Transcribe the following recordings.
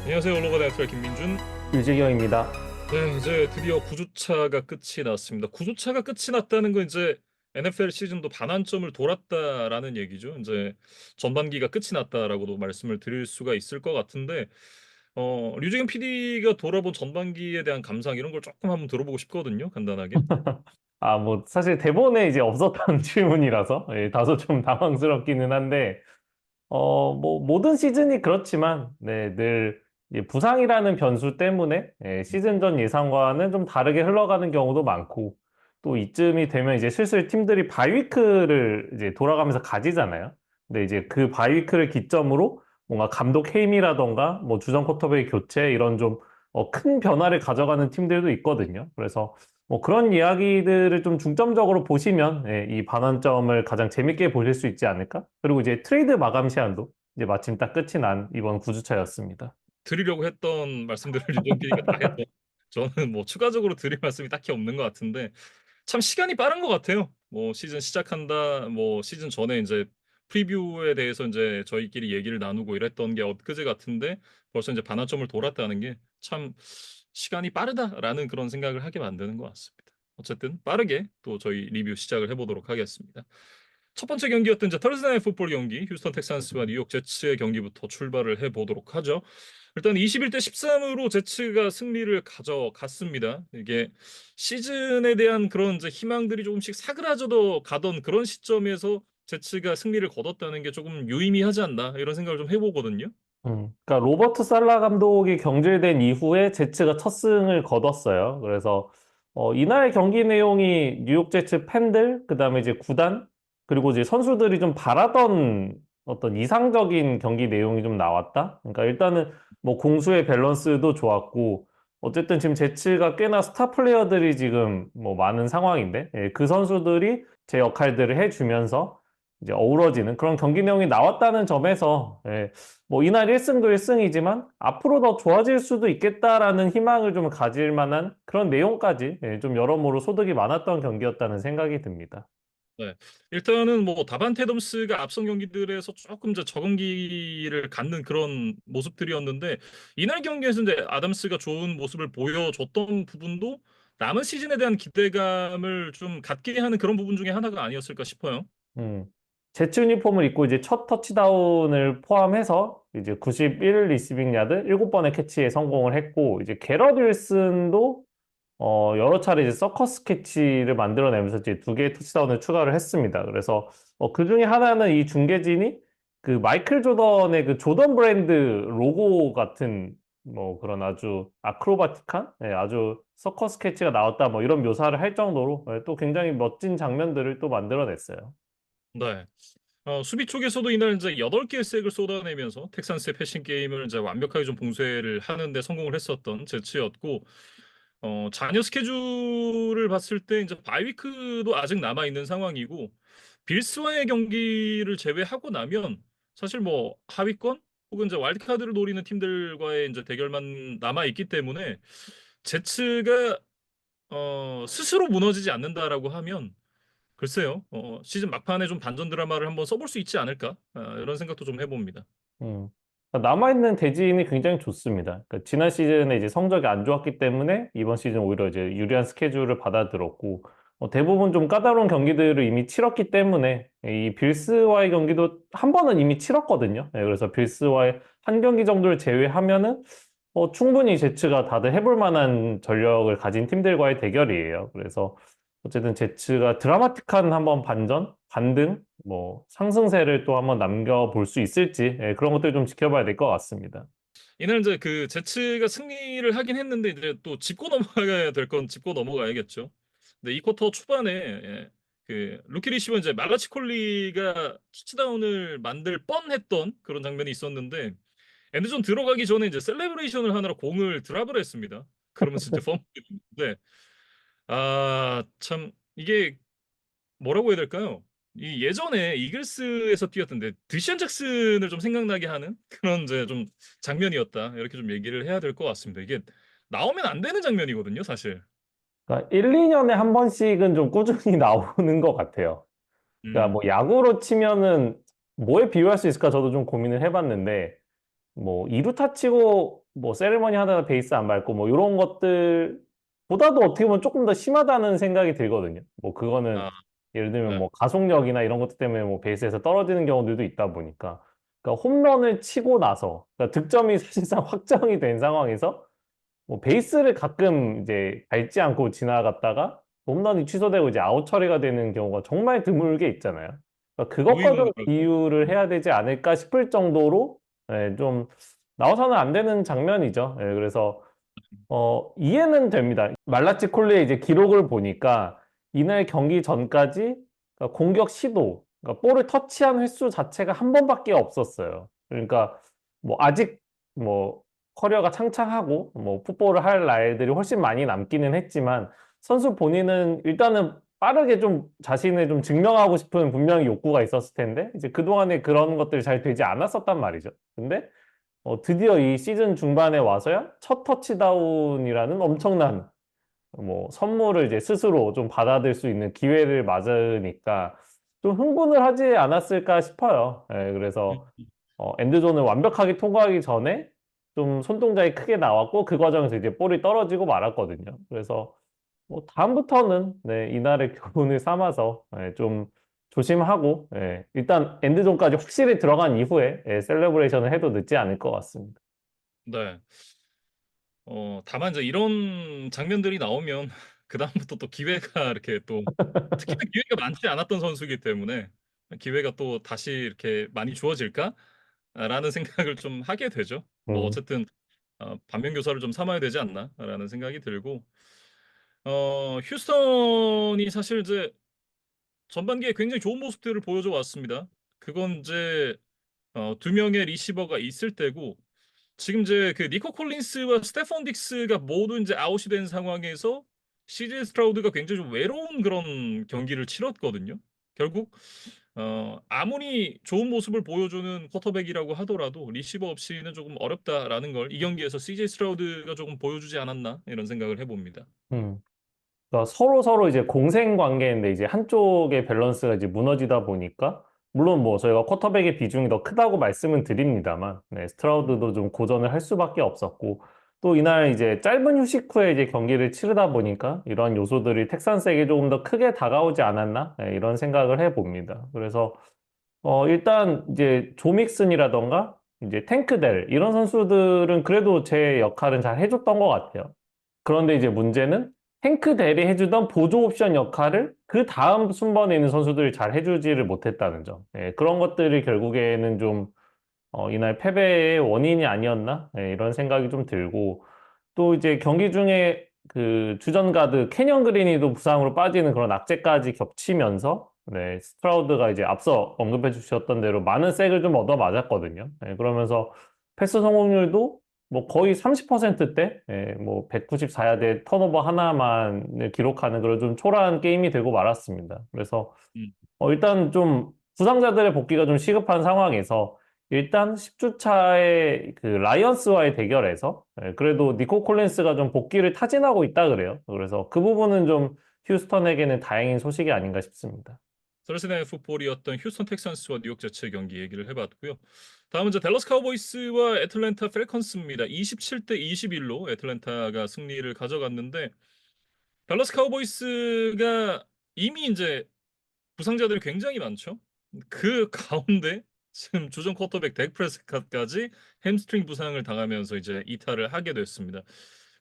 안녕하세요. 언론가 대학생 김민준. 유재경입니다. 네, 이제 드디어 9주차가 끝이 났습니다. 9주차가 끝이 났다는 건 이제 NFL 시즌도 반환점을 돌았다라는 얘기죠. 이제 전반기가 끝이 났다라고도 말씀을 드릴 수가 있을 것 같은데, 류재경 PD가 돌아본 전반기에 대한 감상 이런 걸 조금 한번 들어보고 싶거든요. 간단하게. 뭐, 사실 대본에 이제 없었던 질문이라서, 다소 좀 당황스럽기는 한데, 뭐, 모든 시즌이 그렇지만, 네, 늘 이제 부상이라는 변수 때문에, 시즌 전 예상과는 좀 다르게 흘러가는 경우도 많고, 또 이쯤이 되면 이제 슬슬 팀들이 바이위크를 이제 돌아가면서 가지잖아요. 근데 이제 그 바이위크를 기점으로 뭔가 감독 해임이라던가, 뭐 주전 쿼터백 교체, 이런 좀, 큰 변화를 가져가는 팀들도 있거든요. 그래서, 뭐 그런 이야기들을 좀 중점적으로 보시면 이 반환점을 가장 재밌게 보실 수 있지 않을까? 그리고 이제 트레이드 마감 시한도 이제 마침 딱 끝이 난 이번 9주차였습니다. 드리려고 했던 말씀들을 류재경 PD가 다 해서 저는 뭐 추가적으로 드릴 말씀이 딱히 없는 것 같은데, 참 시간이 빠른 것 같아요. 뭐 시즌 시작한다, 뭐 시즌 전에 이제 프리뷰에 대해서 이제 저희끼리 얘기를 나누고 이랬던 게 엊그제 같은데 벌써 이제 반환점을 돌았다는 게 참 시간이 빠르다라는 그런 생각을 하게 만드는 것 같습니다. 어쨌든 빠르게 또 저희 리뷰 시작을 해보도록 하겠습니다. 첫 번째 경기였던 이제 터스데이 풋볼 경기, 휴스턴 텍산스와 뉴욕 제츠의 경기부터 출발을 해보도록 하죠. 일단 21대 13으로 제츠가 승리를 가져갔습니다. 이게 시즌에 대한 그런 이제 희망들이 조금씩 사그라져도 가던 그런 시점에서 제츠가 승리를 거뒀다는 게 조금 유의미하지 않나 이런 생각을 좀 해보거든요. 그러니까 로버트 살라 감독이 경질된 이후에 제츠가 첫 승을 거뒀어요. 그래서 이날 경기 내용이 뉴욕 제츠 팬들, 그다음에 이제 구단, 그리고 이제 선수들이 좀 바라던 어떤 이상적인 경기 내용이 좀 나왔다. 그러니까 일단은 뭐 공수의 밸런스도 좋았고, 어쨌든 지금 제츠가 꽤나 스타 플레이어들이 지금 뭐 많은 상황인데, 그 선수들이 제 역할들을 해주면서 이제 어우러지는 그런 경기 내용이 나왔다는 점에서 뭐 이날 1승도 1승이지만 앞으로 더 좋아질 수도 있겠다라는 희망을 좀 가질 만한 그런 내용까지 좀 여러모로 소득이 많았던 경기였다는 생각이 듭니다. 네. 일단은 뭐 다반테 덤스가 앞선 경기들에서 조금 이제 적응기를 갖는 그런 모습들이었는데 이날 경기에서 이제 아담스가 좋은 모습을 보여줬던 부분도 남은 시즌에 대한 기대감을 좀 갖게 하는 그런 부분 중에 하나가 아니었을까 싶어요. 음. 제츠 유니폼을 입고 이제 첫 터치다운을 포함해서 이제 91 리시빙 야드 7번의 캐치에 성공을 했고 이제 게럿 윌슨도 여러 차례 이제 서커스 캐치를 만들어내면서 이제 두 개의 터치다운을 추가를 했습니다. 그래서 그 중에 하나는 이 중계진이 그 마이클 조던의 그 조던 브랜드 로고 같은 뭐 그런 아주 아크로바틱한 아주 서커스 캐치가 나왔다 뭐 이런 묘사를 할 정도로 또 굉장히 멋진 장면들을 또 만들어냈어요. 네. 수비 쪽에서도 이날 이제 8개의 색을 쏟아내면서 텍산스의 패싱 게임을 이제 완벽하게 좀 봉쇄를 하는데 성공을 했었던 제츠였고, 잔여 스케줄을 봤을 때 이제 바이위크도 아직 남아 있는 상황이고, 빌스와의 경기를 제외하고 나면 사실 뭐 하위권 혹은 이제 와일드카드를 노리는 팀들과의 이제 대결만 남아 있기 때문에 제츠가 스스로 무너지지 않는다라고 하면 글쎄요, 시즌 막판에 좀 반전 드라마를 한번 써볼 수 있지 않을까? 이런 생각도 좀 해봅니다. 음. 그러니까 남아있는 대진이 굉장히 좋습니다. 그러니까 지난 시즌에 이제 성적이 안 좋았기 때문에 이번 시즌 오히려 이제 유리한 스케줄을 받아들었고, 대부분 좀 까다로운 경기들을 이미 치렀기 때문에 이 빌스와의 경기도 한 번은 이미 치렀거든요. 그래서 빌스와의 한 경기 정도를 제외하면은 충분히 제츠가 다들 해볼 만한 전력을 가진 팀들과의 대결이에요. 그래서 어쨌든 제츠가 드라마틱한 한번 반전, 반등, 뭐 상승세를 또 한번 남겨볼 수 있을지 그런 것들 좀 지켜봐야 될 것 같습니다. 이날 이제 그 제츠가 승리를 하긴 했는데 이제 또 짚고 넘어가야 될 건 짚고 넘어가야겠죠. 근데 이 쿼터 초반에 그 루키 리시버 이제 말라치 콜리가 터치다운을 만들 뻔했던 그런 장면이 있었는데 엔드존 들어가기 전에 이제 셀레브레이션을 하느라 공을 드랍을 했습니다. 그러면서 이제 펌프가 됐는데 참 이게 뭐라고 해야 될까요? 이 예전에 이글스에서 뛰었던데 드시안 잭슨을 좀 생각나게 하는 그런 이제 좀 장면이었다. 이렇게 좀 얘기를 해야 될 것 같습니다. 이게 나오면 안 되는 장면이거든요, 사실. 그러니까 1, 2년에 한 번씩은 좀 꾸준히 나오는 것 같아요. 그러니까 음, 뭐 야구로 치면은 뭐에 비유할 수 있을까 저도 좀 고민을 해봤는데 뭐 2루타 치고 뭐 세리머니 하다가 베이스 안 밟고 뭐 이런 것들보다도 어떻게 보면 조금 더 심하다는 생각이 들거든요. 뭐 그거는 아, 예를 들면 네. 뭐 가속력이나 이런 것들 때문에 뭐 베이스에서 떨어지는 경우들도 있다 보니까 그러니까 홈런을 치고 나서 그러니까 득점이 사실상 확정이 된 상황에서 뭐 베이스를 가끔 이제 밟지 않고 지나갔다가 홈런이 취소되고 이제 아웃 처리가 되는 경우가 정말 드물게 있잖아요. 그러니까 그것과 좀 보이는 비유를 해야 되지 않을까 싶을 정도로 좀 나와서는 안 되는 장면이죠. 그래서 이해는 됩니다. 말라치 콜리의 이제 기록을 보니까 이날 경기 전까지 그러니까 공격 시도, 그러니까 볼을 터치한 횟수 자체가 한 번밖에 없었어요. 그러니까 뭐 아직 뭐 커리어가 창창하고 뭐 풋볼을 할 나이들이 훨씬 많이 남기는 했지만 선수 본인은 일단은 빠르게 좀 자신을 좀 증명하고 싶은 분명히 욕구가 있었을 텐데 이제 그동안에 그런 것들이 잘 되지 않았었단 말이죠. 근데 드디어 이 시즌 중반에 와서야 첫 터치다운이라는 엄청난 뭐 선물을 이제 스스로 좀 받아들일 수 있는 기회를 맞으니까 좀 흥분을 하지 않았을까 싶어요. 그래서 엔드존을 완벽하게 통과하기 전에 좀 손동작이 크게 나왔고 그 과정에서 이제 볼이 떨어지고 말았거든요. 그래서 뭐 다음부터는 네, 이날의 교훈을 삼아서 좀 조심하고 일단 엔드존까지 확실히 들어간 이후에 셀레브레이션을 해도 늦지 않을 것 같습니다. 네. 다만 이제 이런 장면들이 나오면 그다음부터 또 기회가 이렇게 또 특히나 기회가 많지 않았던 선수이기 때문에 기회가 또 다시 이렇게 많이 주어질까라는 생각을 좀 하게 되죠. 뭐 음, 어쨌든 반면교사를 좀 삼아야 되지 않나라는 생각이 들고 휴스턴이 사실 이제 전반기에 굉장히 좋은 모습들을 보여줘 왔습니다. 그건 이제 두 명의 리시버가 있을 때고 지금 이제 그 니코 콜린스와 스테폰 딕스가 모두 이제 아웃이 된 상황에서 CJ 스트라우드가 굉장히 좀 외로운 그런 경기를 치렀거든요. 결국 아무리 좋은 모습을 보여주는 쿼터백이라고 하더라도 리시버 없이는 조금 어렵다라는 걸 이 경기에서 CJ 스트라우드가 조금 보여주지 않았나 이런 생각을 해봅니다. 음. 그러니까 서로 이제 공생 관계인데 이제 한쪽의 밸런스가 이제 무너지다 보니까 물론 뭐 저희가 쿼터백의 비중이 더 크다고 말씀은 드립니다만 스트라우드도 좀 고전을 할 수밖에 없었고 또 이날 이제 짧은 휴식 후에 이제 경기를 치르다 보니까 이런 요소들이 텍산스에게 조금 더 크게 다가오지 않았나 이런 생각을 해봅니다. 그래서 일단 이제 조 믹슨이라던가 이제 탱크델 이런 선수들은 그래도 제 역할은 잘 해줬던 것 같아요. 그런데 이제 문제는 탱크델이 해주던 보조 옵션 역할을 그 다음 순번에 있는 선수들이 잘 해주지를 못했다는 점. 그런 것들이 결국에는 좀 이날 패배의 원인이 아니었나? 이런 생각이 좀 들고 또 이제 경기 중에 그 주전 가드 캐년 그린이도 부상으로 빠지는 그런 악재까지 겹치면서 스트라우드가 이제 앞서 언급해 주셨던 대로 많은 색을 좀 얻어 맞았거든요. 그러면서 패스 성공률도 뭐 거의 30%대, 뭐 194야드 턴오버 하나만을 기록하는 그런 좀 초라한 게임이 되고 말았습니다. 그래서 음, 일단 좀 부상자들의 복귀가 좀 시급한 상황에서 일단 10주 차의 그 라이언스와의 대결에서 그래도 니코 콜린스가 좀 복귀를 타진하고 있다 그래요. 그래서 그 부분은 좀 휴스턴에게는 다행인 소식이 아닌가 싶습니다. 서울시내 풋볼이었던 휴스턴 텍산스와 뉴욕 제츠의 경기 얘기를 해봤고요. 다음은 이제 댈러스 카우보이스와 애틀랜타 펠컨스입니다. 27대 21로 애틀랜타가 승리를 가져갔는데 댈러스 카우보이스가 이미 이제 부상자들이 굉장히 많죠. 그 가운데 지금 주전 쿼터백 덱 프레스캇까지 햄스트링 부상을 당하면서 이제 이탈을 하게 됐습니다.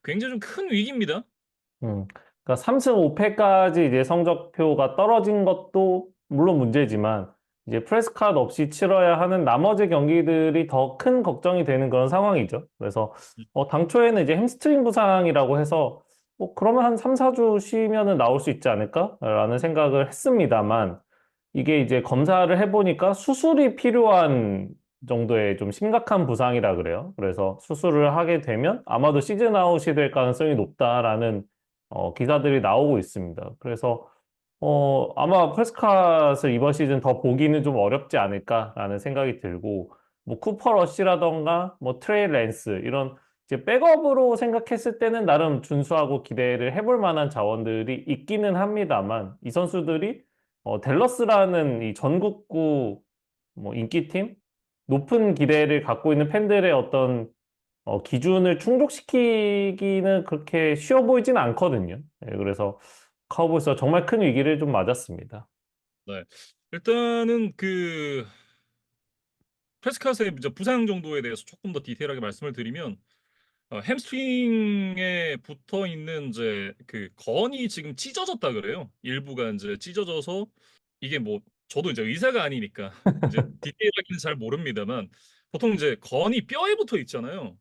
굉장히 좀 큰 위기입니다. 그러니까 3승 5패까지 이제 성적표가 떨어진 것도 물론 문제지만 이제 프레스카드 없이 치러야 하는 나머지 경기들이 더 큰 걱정이 되는 그런 상황이죠. 그래서 당초에는 이제 햄스트링 부상이라고 해서 뭐 그러면 한 3, 4주 쉬면은 나올 수 있지 않을까라는 생각을 했습니다만 이게 이제 검사를 해보니까 수술이 필요한 정도의 좀 심각한 부상이라 그래요. 그래서 수술을 하게 되면 아마도 시즌 아웃이 될 가능성이 높다라는 기사들이 나오고 있습니다. 그래서 아마 프레스캇을 이번 시즌 더 보기는 좀 어렵지 않을까라는 생각이 들고 뭐 쿠퍼 러쉬라던가 뭐 트레이 랜스 이런 이제 백업으로 생각했을 때는 나름 준수하고 기대를 해볼 만한 자원들이 있기는 합니다만 이 선수들이 댈러스라는 이 전국구 뭐 인기팀 높은 기대를 갖고 있는 팬들의 어떤 기준을 충족시키기는 그렇게 쉬워 보이진 않거든요. 예, 그래서 카우보이스가 정말 큰 위기를 좀 맞았습니다. 네. 일단은 그 프레스카스의 이제 부상 정도에 대해서 조금 더 디테일하게 말씀을 드리면 햄스트링에 붙어 있는 이제 그 건이 지금 찢어졌다 그래요. 일부가 이제 찢어져서 이게 뭐 저도 이제 의사가 아니니까 이제 디테일하게는 잘 모릅니다만 보통 이제 건이 뼈에 붙어 있잖아요.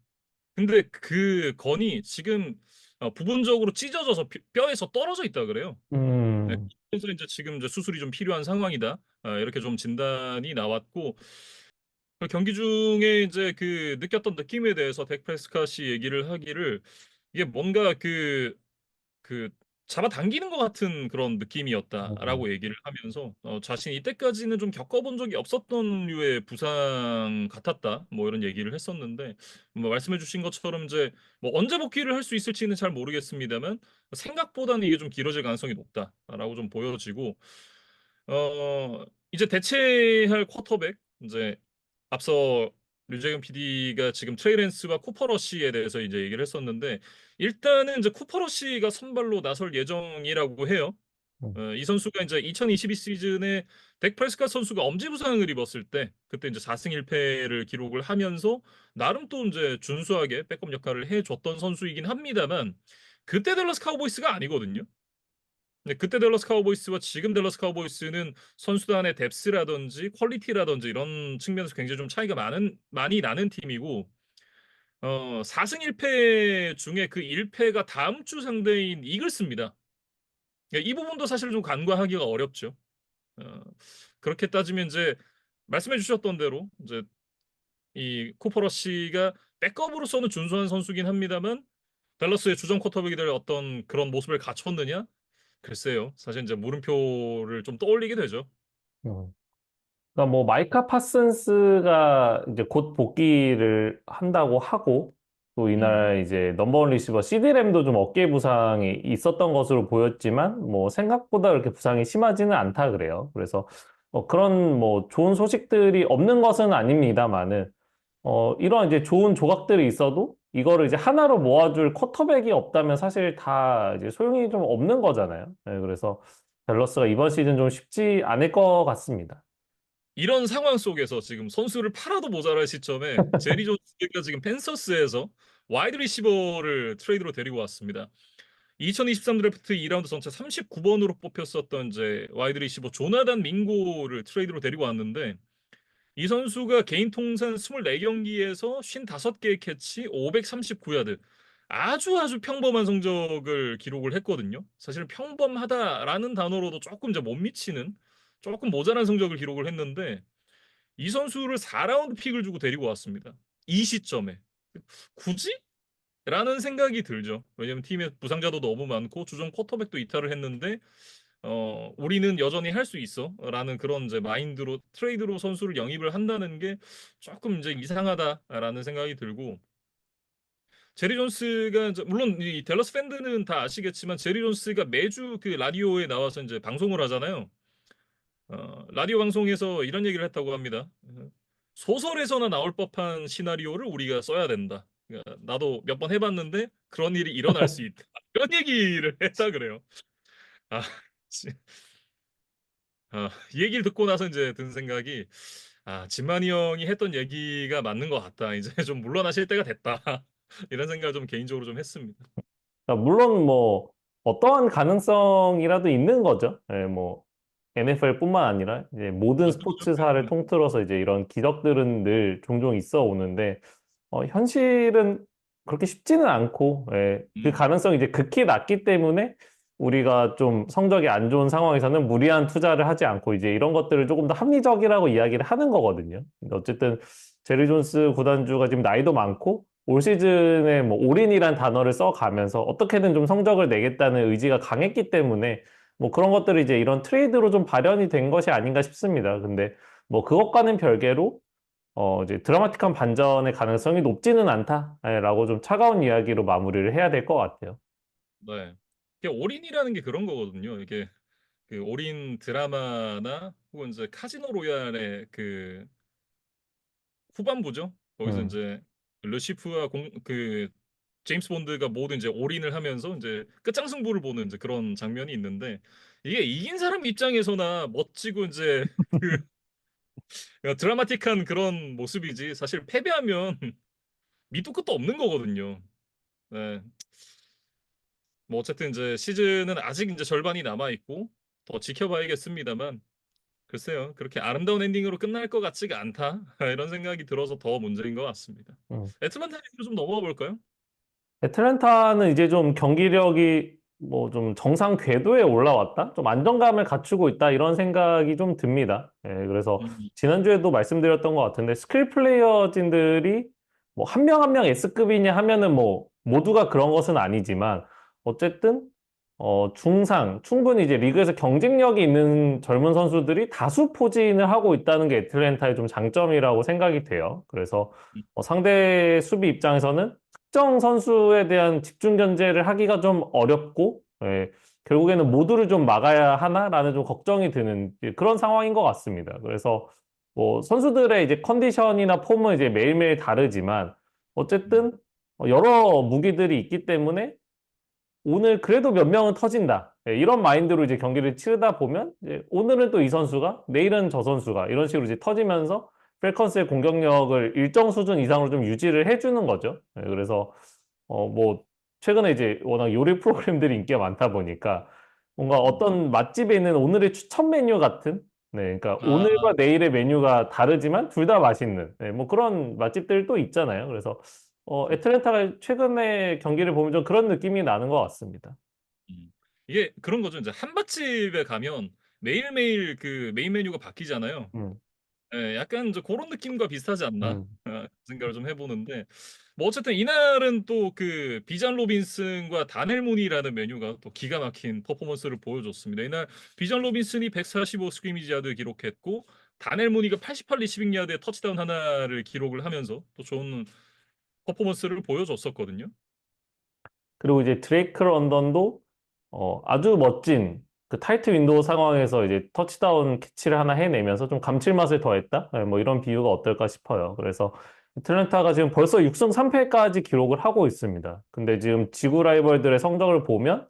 근데 그 건이 지금 부분적으로 찢어져서 뼈에서 떨어져 있다 그래요. 네, 음, 그래서 이제 지금 이제 수술이 좀 필요한 상황이다. 이렇게 좀 진단이 나왔고 그 경기 중에 이제 그 느꼈던 느낌에 대해서 덱 프레스캇이 얘기를 하기를 이게 뭔가 그 잡아당기는 것 같은 그런 음, 느낌이었다라고 얘기를 하면서 자신이 이때까지는 좀 겪어본 적이 없었던 류의 부상 같았다 뭐 이런 얘기를 했었는데 뭐 말씀해주신 것처럼 이제 뭐 언제 복귀를 할 수 있을지는 잘 모르겠습니다만 생각보다는 이게 좀 길어질 가능성이 높다라고 좀 보여지고 이제 대체할 쿼터백 이제 앞서 류재경 PD가 지금 트레이 랜스와 쿠퍼 러쉬에 대해서 이제 얘기를 했었는데 일단은 이제 쿠퍼 러쉬가 선발로 나설 예정이라고 해요. 음, 이 선수가 이제 2022 시즌에 덱 프레스캇 선수가 엄지 부상을 입었을 때 그때 이제 4승 1패를 기록을 하면서 나름 또 이제 준수하게 백업 역할을 해줬던 선수이긴 합니다만 그때 댈러스 카우보이스가 아니거든요. 근데 그때 댈러스 카우보이스와 지금 댈러스 카우보이스는 선수단의 뎁스라든지 퀄리티라든지 이런 측면에서 굉장히 좀 차이가 많이 나는 팀이고 4승 1패 중에 그 1패가 다음 주 상대인 이글스입니다. 이 부분도 사실 좀 간과하기가 어렵죠. 어, 그렇게 따지면 이제 말씀해 주셨던 대로 이제 이 코퍼러시가 백업으로서는 준수한 선수긴 합니다만 댈러스의 주전 쿼터백이 될 어떤 그런 모습을 갖췄느냐? 글쎄요. 사실 이제 물음표를 좀 떠올리게 되죠. 음. 그러니까 뭐 마이카 파슨스가 이제 곧 복귀를 한다고 하고 또 음. 이날 이제 넘버원 리시버 CD램도 좀 어깨 부상이 있었던 것으로 보였지만 뭐 생각보다 그렇게 부상이 심하지는 않다 그래요. 그래서 그런 뭐 좋은 소식들이 없는 것은 아닙니다만은 이런 이제 좋은 조각들이 있어도 이거를 이제 하나로 모아줄 쿼터백이 없다면 사실 다 이제 소용이 좀 없는 거잖아요. 네, 그래서 댈러스가 이번 시즌 좀 쉽지 않을 것 같습니다. 이런 상황 속에서 지금 선수를 팔아도 모자랄 시점에 제리 존스가 지금 펜서스에서 와이드 리시버를 트레이드로 데리고 왔습니다. 2023 드래프트 2라운드 전체 39번으로 뽑혔었던 이제 와이드 리시버 조나단 밍고를 트레이드로 데리고 왔는데 이 선수가 개인 통산 24경기에서 55개의 캐치, 539야드. 아주 평범한 성적을 기록을 했거든요. 사실 평범하다라는 단어로도 조금 이제 못 미치는 조금 모자란 성적을 기록을 했는데 이 선수를 4라운드 픽을 주고 데리고 왔습니다. 이 시점에. 굳이? 라는 생각이 들죠. 왜냐면 팀에 부상자도 너무 많고 주전 쿼터백도 이탈을 했는데 우리는 여전히 할 수 있어. 라는 그런 이제 마인드로 트레이드로 선수를 영입을 한다는 게 조금 이제 이상하다라는 생각이 들고 제리 존스가 물론 이 댈러스 팬들은 다 아시겠지만 제리 존스가 매주 그 라디오에 나와서 이제 방송을 하잖아요. 라디오 방송에서 이런 얘기를 했다고 합니다. 소설에서나 나올 법한 시나리오를 우리가 써야 된다. 그러니까 나도 몇 번 해봤는데 그런 일이 일어날 수 있다. 이런 얘기를 했다 그래요. 아, 이 얘기를 듣고 나서 이제 든 생각이 진만이 형이 했던 얘기가 맞는 것 같다. 이제 좀 물러나실 때가 됐다. 이런 생각을 좀 개인적으로 좀 했습니다. 그러니까 물론 뭐 어떠한 가능성이라도 있는 거죠. 예, 뭐 NFL뿐만 아니라 이제 모든 스포츠사를 통틀어서 이제 이런 기적들은 늘 종종 있어 오는데 현실은 그렇게 쉽지는 않고 그 음, 가능성이 이제 극히 낮기 때문에 우리가 좀 성적이 안 좋은 상황에서는 무리한 투자를 하지 않고 이제 이런 것들을 조금 더 합리적이라고 이야기를 하는 거거든요. 근데 어쨌든 제리 존스 구단주가 지금 나이도 많고 올 시즌에 뭐 올인이란 단어를 써가면서 어떻게든 좀 성적을 내겠다는 의지가 강했기 때문에 뭐 그런 것들이 이제 이런 트레이드로 좀 발현이 된 것이 아닌가 싶습니다. 근데 뭐 그것과는 별개로 이제 드라마틱한 반전의 가능성이 높지는 않다라고 좀 차가운 이야기로 마무리를 해야 될 것 같아요. 네. 이게 올인이라는 게 그런 거거든요. 이게 그 올인 드라마나 혹은 이제 카지노 로얄의 그 후반부죠. 거기서 음, 이제 르시프와 그 제임스 본드가 모두 이제 올인을 하면서 이제 끝장승부를 보는 이제 그런 장면이 있는데 이게 이긴 사람 입장에서나 멋지고 이제 그 드라마틱한 그런 모습이지 사실 패배하면 밑도 끝도 없는 거거든요. 네. 뭐 어쨌든 이제 시즌은 아직 이제 절반이 남아 있고 더 지켜봐야겠습니다만 글쎄요. 그렇게 아름다운 엔딩으로 끝날 것 같지가 않다. 이런 생각이 들어서 더 문제인 것 같습니다. 음. 애틀란타 얘기로 좀 넘어가 볼까요? 애틀랜타는 이제 좀 경기력이 뭐 좀 정상 궤도에 올라왔다? 좀 안정감을 갖추고 있다? 이런 생각이 좀 듭니다. 예, 그래서 음, 지난주에도 말씀드렸던 것 같은데 스킬 플레이어진들이 뭐 한 명 한 명 S급이냐 하면은 뭐 모두가 그런 것은 아니지만 어쨌든 중상, 충분히 이제 리그에서 경쟁력이 있는 젊은 선수들이 다수 포진을 하고 있다는 게 애틀랜타의 좀 장점이라고 생각이 돼요. 그래서 음, 상대 수비 입장에서는 특정 선수에 대한 집중 견제를 하기가 좀 어렵고, 예, 결국에는 모두를 좀 막아야 하나라는 좀 걱정이 드는 그런 상황인 것 같습니다. 그래서 뭐 선수들의 이제 컨디션이나 폼은 이제 매일매일 다르지만 음, 어쨌든 여러 무기들이 있기 때문에 오늘 그래도 몇 명은 터진다. 예, 이런 마인드로 이제 경기를 치르다 보면 이제 오늘은 또 이 선수가 내일은 저 선수가 이런 식으로 이제 터지면서 펠컨스의 공격력을 일정 수준 이상으로 좀 유지를 해주는 거죠. 예, 그래서 뭐 최근에 이제 워낙 요리 프로그램들이 인기가 많다 보니까 뭔가 음. 어떤 맛집에 있는 오늘의 추천 메뉴 같은 네, 그러니까 아, 오늘과 내일의 메뉴가 다르지만 둘 다 맛있는 네, 뭐 그런 맛집들 또 있잖아요. 그래서 애틀랜타가 최근에 경기를 보면 좀 그런 느낌이 나는 것 같습니다. 음. 이게 그런 거죠. 이제 한밭집에 가면 매일매일 그 메인 메뉴가 바뀌잖아요. 음, 예, 약간 이제 그런 느낌과 비슷하지 않나 음, 생각을 좀 해보는데 뭐 어쨌든 이날은 또 그 비전 로빈슨과 다넬 무니라는 메뉴가 또 기가 막힌 퍼포먼스를 보여줬습니다. 이날 비전 로빈슨이 145 스크리미지 야드 기록했고 다넬 무니가 88 리시빙 야드의 터치다운 하나를 기록을 하면서 또 좋은 퍼포먼스를 보여줬었거든요. 그리고 이제 드레이크 런던도 아주 멋진 그 타이트 윈도우 상황에서 이제 터치다운 캐치를 하나 해내면서 좀 감칠맛을 더했다? 네, 뭐 이런 비유가 어떨까 싶어요. 그래서 애틀랜타가 지금 벌써 6승 3패까지 기록을 하고 있습니다. 근데 지금 지구 라이벌들의 성적을 보면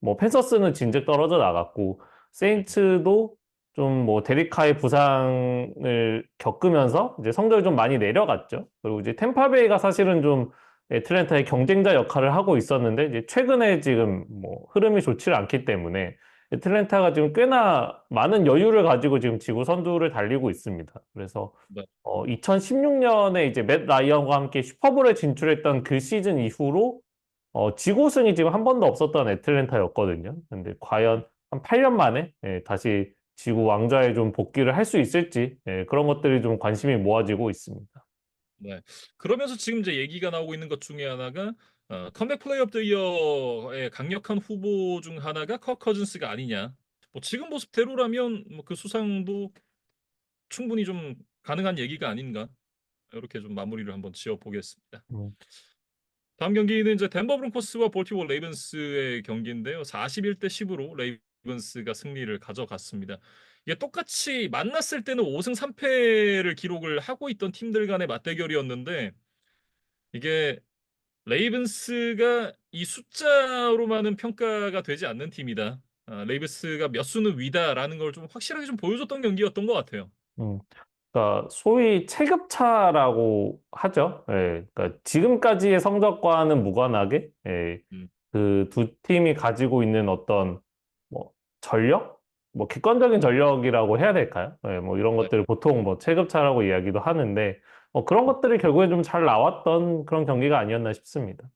뭐 펜서스는 진즉 떨어져 나갔고 세인츠도 좀 뭐 데리카의 부상을 겪으면서 이제 성적이 좀 많이 내려갔죠. 그리고 이제 템파베이가 사실은 좀 애틀랜타의 경쟁자 역할을 하고 있었는데 이제 최근에 지금 뭐 흐름이 좋지 않기 때문에 애틀랜타가 지금 꽤나 많은 여유를 가지고 지금 지구 선두를 달리고 있습니다. 그래서 네. 2016년에 이제 맷 라이언과 함께 슈퍼볼에 진출했던 그 시즌 이후로 지고승이 지금 한 번도 없었던 애틀랜타였거든요. 근데 과연 한 8년 만에 다시 지구 왕좌에 좀 복귀를 할 수 있을지 그런 것들이 좀 관심이 모아지고 있습니다. 네. 그러면서 지금 이제 얘기가 나오고 있는 것 중에 하나가 컴백 플레이 오브 더 이어의 강력한 후보 중 하나가 커 커즌스가 아니냐. 뭐 지금 모습대로라면 뭐 그 수상도 충분히 좀 가능한 얘기가 아닌가. 이렇게 좀 마무리를 한번 지어 보겠습니다. 음, 다음 경기는 이제 덴버 브론코스와 볼티모어 레이븐스의 경기인데요. 41대 10으로 레이븐스가 승리를 가져갔습니다. 이게 똑같이 만났을 때는 5승 3패를 기록을 하고 있던 팀들 간의 맞대결이었는데 이게 레이븐스가 이 숫자로만은 평가가 되지 않는 팀이다. 레이븐스가 몇 수는 위다라는 걸 좀 확실하게 좀 보여줬던 경기였던 것 같아요. 음. 그러니까 소위 체급차라고 하죠. 예, 그러니까 지금까지의 성적과는 무관하게 음, 그 두 팀이 가지고 있는 어떤 뭐 전력, 뭐 객관적인 전력이라고 해야 될까요? 뭐 이런 네. 것들을 보통 뭐 체급차라고 이야기도 하는데 그런 것들이 결국에 좀 잘 나왔던 그런 경기가 아니었나 싶습니다.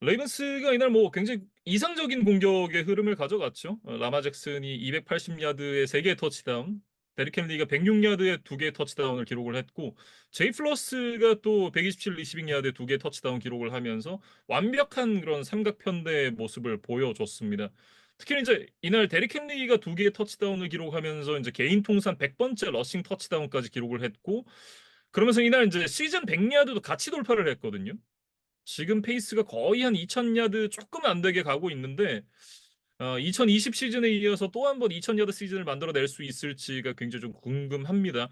레이븐스가 이날 뭐 굉장히 이상적인 공격의 흐름을 가져갔죠. 라마 잭슨이 280야드의 3개의 터치다운, 데릭 헨리가 106야드의 2개의 터치다운을 기록을 했고, 제이 플러스가 또 127 리시빙 야드의 2개의 터치다운 기록을 하면서 완벽한 그런 삼각편대의 모습을 보여줬습니다. 특히 이제 이날 데릭 헨리가 2개의 터치다운을 기록하면서 이제 개인 통산 100번째 러싱 터치다운까지 기록을 했고, 그러면서 이날 이제 시즌 100야드도 같이 돌파를 했거든요. 지금 페이스가 거의 한 2000야드 조금 안 되게 가고 있는데 2020 시즌에 이어서 또 한 번 2000야드 시즌을 만들어낼 수 있을지가 굉장히 좀 궁금합니다.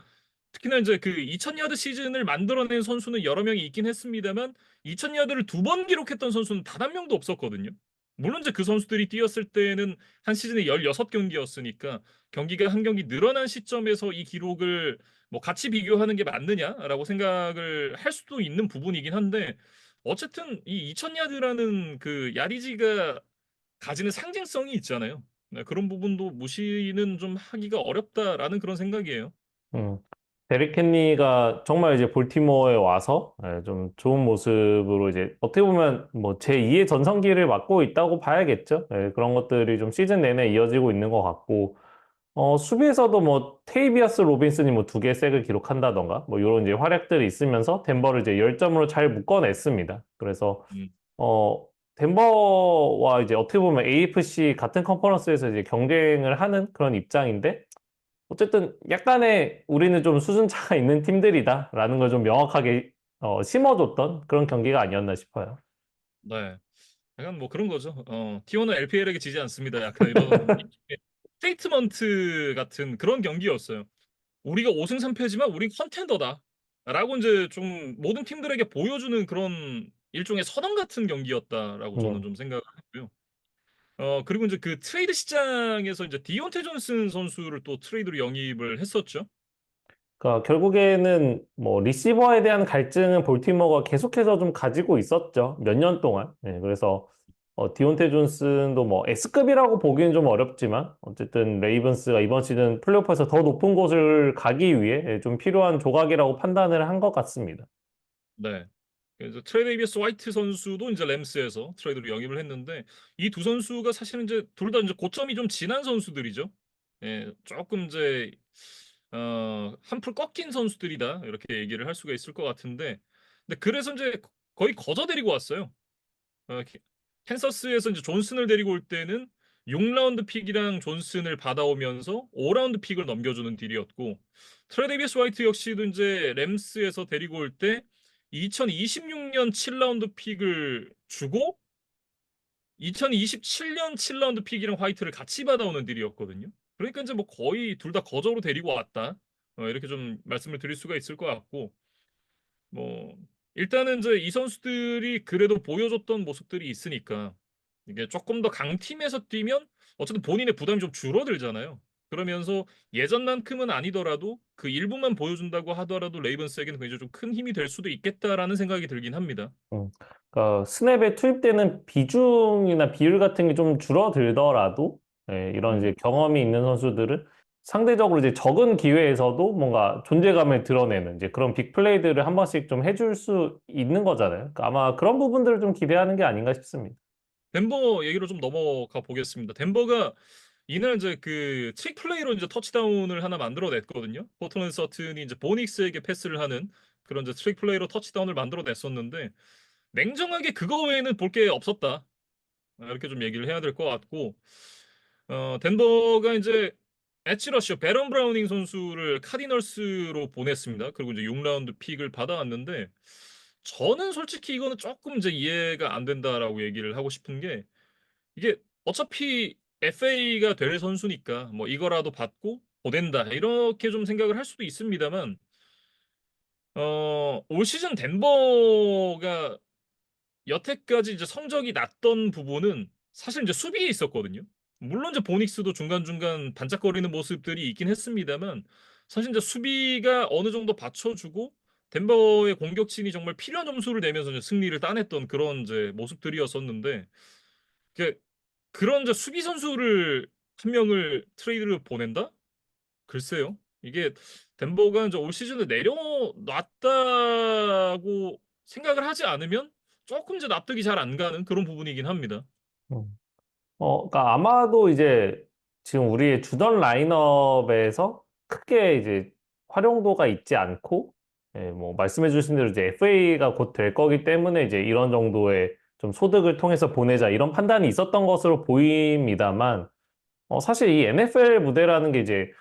특히나 이제 그 2000야드 시즌을 만들어낸 선수는 여러 명이 있긴 했습니다만 2000야드를 두 번 기록했던 선수는 단 한 명도 없었거든요. 물론 이제 그 선수들이 뛰었을 때는 한 시즌에 16경기였으니까 경기가 한 경기 늘어난 시점에서 이 기록을 뭐 같이 비교하는 게 맞느냐라고 생각을 할 수도 있는 부분이긴 한데 어쨌든 이 2000야드라는 그 야리지가 가지는 상징성이 있잖아요. 네, 그런 부분도 무시는 좀 하기가 어렵다라는 그런 생각이에요. 음. 데릭 헨리가 정말 이제 볼티모어에 와서 좀 좋은 모습으로 이제 어떻게 보면 뭐 제2의 전성기를 맞고 있다고 봐야겠죠. 그런 것들이 좀 시즌 내내 이어지고 있는 것 같고, 수비에서도 뭐 테이비어스 로빈슨이 뭐 두 개 색을 기록한다던가 뭐 이런 이제 활약들이 있으면서 덴버를 이제 10점으로 잘 묶어냈습니다. 그래서 음, 어 덴버와 이제 어떻게 보면 AFC 같은 컨퍼런스에서 이제 경쟁을 하는 그런 입장인데 어쨌든 약간의 우리는 좀 수준차가 있는 팀들이다라는 걸 좀 명확하게 심어줬던 그런 경기가 아니었나 싶어요. 네. 약간 뭐 그런 거죠. T1은 LPL에게 지지 않습니다. 약간 이런 스테이트먼트 같은 그런 경기였어요. 우리가 5승 3패지만 우린 컨텐더다. 라고 이제 좀 모든 팀들에게 보여주는 그런 일종의 선언 같은 경기였다라고 저는 네. 좀 생각을 했고요. 그리고 이제 그 트레이드 시장에서 이제 디온테 존슨 선수를 또 트레이드로 영입을 했었죠. 그러니까 결국에는 뭐 리시버에 대한 갈증은 볼티모어가 계속해서 좀 가지고 있었죠. 몇 년 동안. 그래서 디온테 존슨도 뭐 S급이라고 보기는 좀 어렵지만 어쨌든 레이븐스가 이번 시즌 플레이오프에서 더 높은 곳을 가기 위해 좀 필요한 조각이라고 판단을 한 것 같습니다. 네. 그래서 트레이비어스 화이트 선수도 이제 램스에서 트레이드로 영입을 했는데 이 두 선수가 사실은 이제 둘 다 이제 고점이 좀 지난 선수들이죠. 예, 조금 이제 한풀 꺾인 선수들이다 이렇게 얘기를 할 수가 있을 것 같은데, 근데 그래서 이제 거의 거저 데리고 왔어요. 캔서스에서 이제 존슨을 데리고 올 때는 6라운드 픽이랑 존슨을 받아오면서 5라운드 픽을 넘겨주는 딜이었고, 트레데비스 화이트 역시도 이제 램스에서 데리고 올 때 2026년 7라운드 픽을 주고 2027년 7라운드 픽이랑 화이트를 같이 받아오는 딜이었거든요. 그러니까 이제 뭐 거의 둘 다 거저로 데리고 왔다. 이렇게 좀 말씀을 드릴 수가 있을 것 같고, 뭐 일단은 이제 이 선수들이 그래도 보여줬던 모습들이 있으니까 이게 조금 더 강팀에서 뛰면 어쨌든 본인의 부담이 좀 줄어들잖아요. 그러면서 예전만큼은 아니더라도 그 일부만 보여준다고 하더라도 레이븐스에게는 굉장히 좀 큰 힘이 될 수도 있겠다라는 생각이 들긴 합니다. 그러니까 스냅에 투입되는 비중이나 비율 같은 게 좀 줄어들더라도 이런 음, 이제 경험이 있는 선수들은 상대적으로 이제 적은 기회에서도 뭔가 존재감을 드러내는 이제 그런 빅 플레이들을 한 번씩 좀 해줄 수 있는 거잖아요. 그러니까 아마 그런 부분들을 좀 기대하는 게 아닌가 싶습니다. 덴버 얘기로 좀 넘어가 보겠습니다. 덴버가 이날 이제 그 트릭 플레이로 이제 터치다운을 하나 만들어냈거든요. 포트랜드 서튼이 이제 보닉스에게 패스를 하는 그런 이제 트릭 플레이로 터치다운을 만들어냈었는데 냉정하게 그거 외에는 볼 게 없었다. 이렇게 좀 얘기를 해야 될 것 같고, 덴버가 이제 엣지 러셔 베런 브라우닝 선수를 카디널스로 보냈습니다. 그리고 이제 6라운드 픽을 받아왔는데 저는 솔직히 이거는 조금 이제 이해가 안 된다라고 얘기를 하고 싶은 게, 이게 어차피 FA가 될 선수니까 뭐 이거라도 받고 보낸다 이렇게 좀 생각을 할 수도 있습니다만, 올 시즌 덴버가 여태까지 이제 성적이 났던 부분은 사실 이제 수비에 있었거든요. 물론 이제 보닉스도 중간중간 반짝거리는 모습들이 있긴 했습니다만 사실 이제 수비가 어느 정도 받쳐주고 덴버의 공격진이 정말 필요한 점수를 내면서 이제 승리를 따냈던 그런 이제 모습들이었었는데, 그 그런 이제 수비 선수를 한 명을 트레이드를 보낸다? 글쎄요. 이게 덴버가 이제 올 시즌을 내려놨다고 생각을 하지 않으면 조금 이제 납득이 잘 안 가는 그런 부분이긴 합니다. 음. 그러니까 아마도 이제 지금 우리의 주전 라인업에서 크게 이제 활용도가 있지 않고, 뭐 말씀해 주신 대로 이제 FA가 곧 될 거기 때문에 이제 이런 정도의 좀 소득을 통해서 보내자 이런 판단이 있었던 것으로 보입니다만, 사실 이 NFL 무대라는 게 이제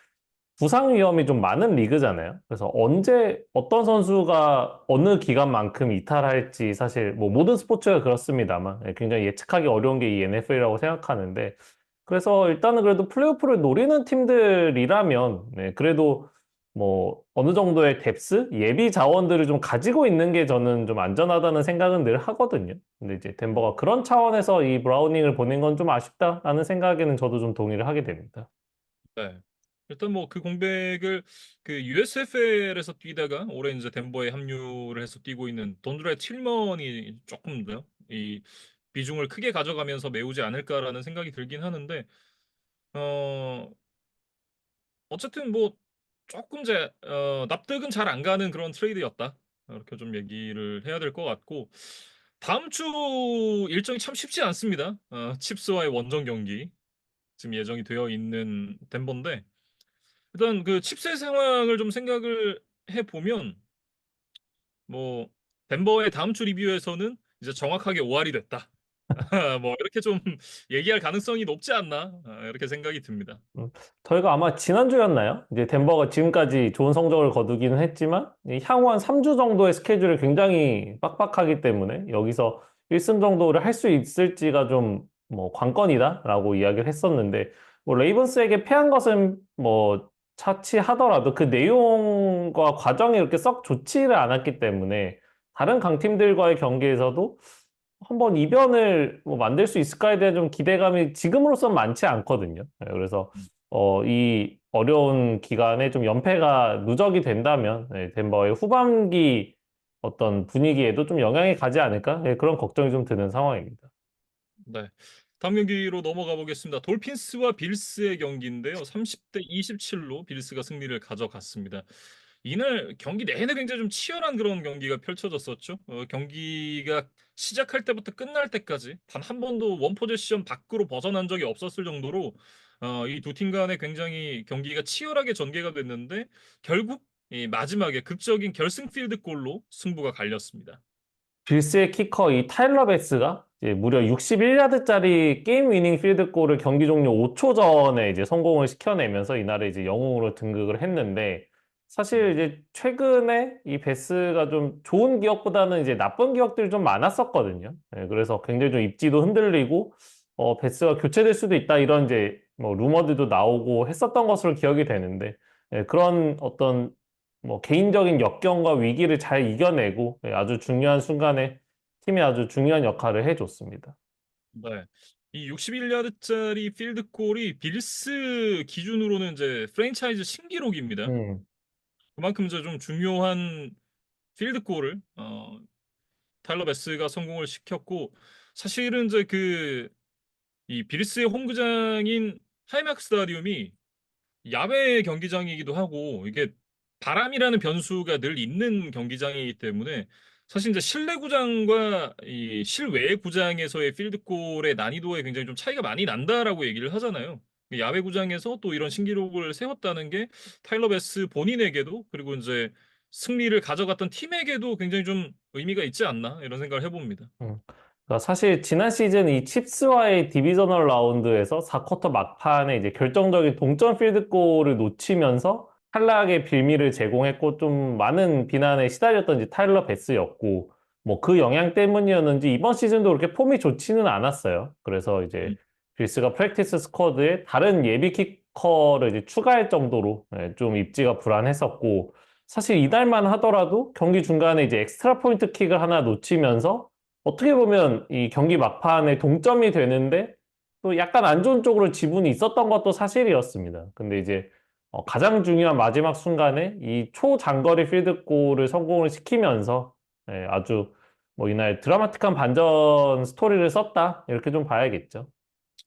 부상 위험이 좀 많은 리그잖아요. 그래서 언제 어떤 선수가 어느 기간만큼 이탈할지 사실 뭐 모든 스포츠가 그렇습니다만 굉장히 예측하기 어려운 게 이 NFL이라고 생각하는데, 그래서 일단은 그래도 플레이오프를 노리는 팀들이라면 그래도 뭐 어느 정도의 뎁스, 예비 자원들을 좀 가지고 있는 게 저는 좀 안전하다는 생각은 늘 하거든요. 근데 이제 덴버가 그런 차원에서 이 브라우닝을 보낸 건 좀 아쉽다라는 생각에는 저도 좀 동의를 하게 됩니다. 네. 일단 뭐 그 공백을 그 USFL에서 뛰다가 올해 이제 덴버에 합류를 해서 뛰고 있는 돈드레 틸먼이 조금 더 이 비중을 크게 가져가면서 메우지 않을까라는 생각이 들긴 하는데 어 어쨌든 뭐 조금 제 납득은 잘 안 가는 그런 트레이드였다. 이렇게 좀 얘기를 해야 될 것 같고 다음 주 일정이 참 쉽지 않습니다. 칩스와의 원정 경기 지금 예정이 되어 있는 덴버인데 일단 그 칩스의 상황을 좀 생각을 해 보면 뭐 덴버의 다음 주 리뷰에서는 이제 정확하게 5할이 됐다. 뭐 이렇게 좀 얘기할 가능성이 높지 않나 이렇게 생각이 듭니다. 저희가 아마 지난주였나요? 이제 덴버가 지금까지 좋은 성적을 거두기는 했지만 이 향후 한 3주 정도의 스케줄이 굉장히 빡빡하기 때문에 여기서 1승 정도를 할 수 있을지가 좀 뭐 관건이다라고 이야기를 했었는데 뭐 레이븐스에게 패한 것은 뭐 차치하더라도 그 내용과 과정이 이렇게 썩 좋지를 않았기 때문에 다른 강팀들과의 경기에서도 한번 이변을 뭐 만들 수 있을까에 대한 좀 기대감이 지금으로선 많지 않거든요. 네, 그래서 이 어려운 기간에 좀 연패가 누적이 된다면 덴버의 후반기 어떤 분위기에도 좀 영향이 가지 않을까? 그런 걱정이 좀 드는 상황입니다. 네. 다음 경기로 넘어가 보겠습니다. 돌핀스와 빌스의 경기인데요. 30대 27로 빌스가 승리를 가져갔습니다. 이날 경기 내내 굉장히 좀 치열한 그런 경기가 펼쳐졌었죠. 경기가 시작할 때부터 끝날 때까지 단 한 번도 원 포지션 밖으로 벗어난 적이 없었을 정도로 이 두 팀 간에 굉장히 경기가 치열하게 전개가 됐는데 결국 이 마지막에 극적인 결승 필드 골로 승부가 갈렸습니다. 빌스의 키커 이 타일러 베스가 이제 무려 61야드짜리 게임 위닝 필드골을 경기 종료 5초 전에 이제 성공을 시켜내면서 이날에 이제 영웅으로 등극을 했는데 사실 네. 이제 최근에 이 베스가 좀 좋은 기억보다는 이제 나쁜 기억들이 좀 많았었거든요. 그래서 굉장히 좀 입지도 흔들리고 베스가 교체될 수도 있다 이런 이제 뭐 루머들도 나오고 했었던 것으로 기억이 되는데 그런 어떤 뭐 개인적인 역경과 위기를 잘 이겨내고 아주 중요한 순간에 팀에 아주 중요한 역할을 해줬습니다. 네. 이 61야드짜리 필드골이 빌스 기준으로는 이제 프랜차이즈 신기록입니다. 음. 그만큼 이제 좀 중요한 필드골을 타일러 베스가 성공을 시켰고 사실은 이제 그 이 빌스의 홈구장인 하이마크 스타디움이 야외 경기장이기도 하고 이게 바람이라는 변수가 늘 있는 경기장이기 때문에 사실 이제 실내 구장과 이 실외 구장에서의 필드골의 난이도에 굉장히 좀 차이가 많이 난다라고 얘기를 하잖아요. 야외 구장에서 또 이런 신기록을 세웠다는 게 타일러 베스 본인에게도 그리고 이제 승리를 가져갔던 팀에게도 굉장히 좀 의미가 있지 않나 이런 생각을 해봅니다. 그러니까 사실 지난 시즌 이 칩스와의 디비저널 라운드에서 4쿼터 막판에 이제 결정적인 동점 필드골을 놓치면서 탈락의 빌미를 제공했고 좀 많은 비난에 시달렸던 이제 타일러 베스였고 뭐 그 영향 때문이었는지 이번 시즌도 그렇게 폼이 좋지는 않았어요. 그래서 이제 음, 빌스가 프랙티스 스쿼드에 다른 예비 키커를 이제 추가할 정도로 좀 입지가 불안했었고 사실 이날만 하더라도 경기 중간에 이제 엑스트라 포인트 킥을 하나 놓치면서 어떻게 보면 이 경기 막판에 동점이 되는데 또 약간 안 좋은 쪽으로 지분이 있었던 것도 사실이었습니다. 근데 이제 가장 중요한 마지막 순간에 이 초장거리 필드골을 성공을 시키면서 아주 뭐 이날 드라마틱한 반전 스토리를 썼다 이렇게 좀 봐야겠죠.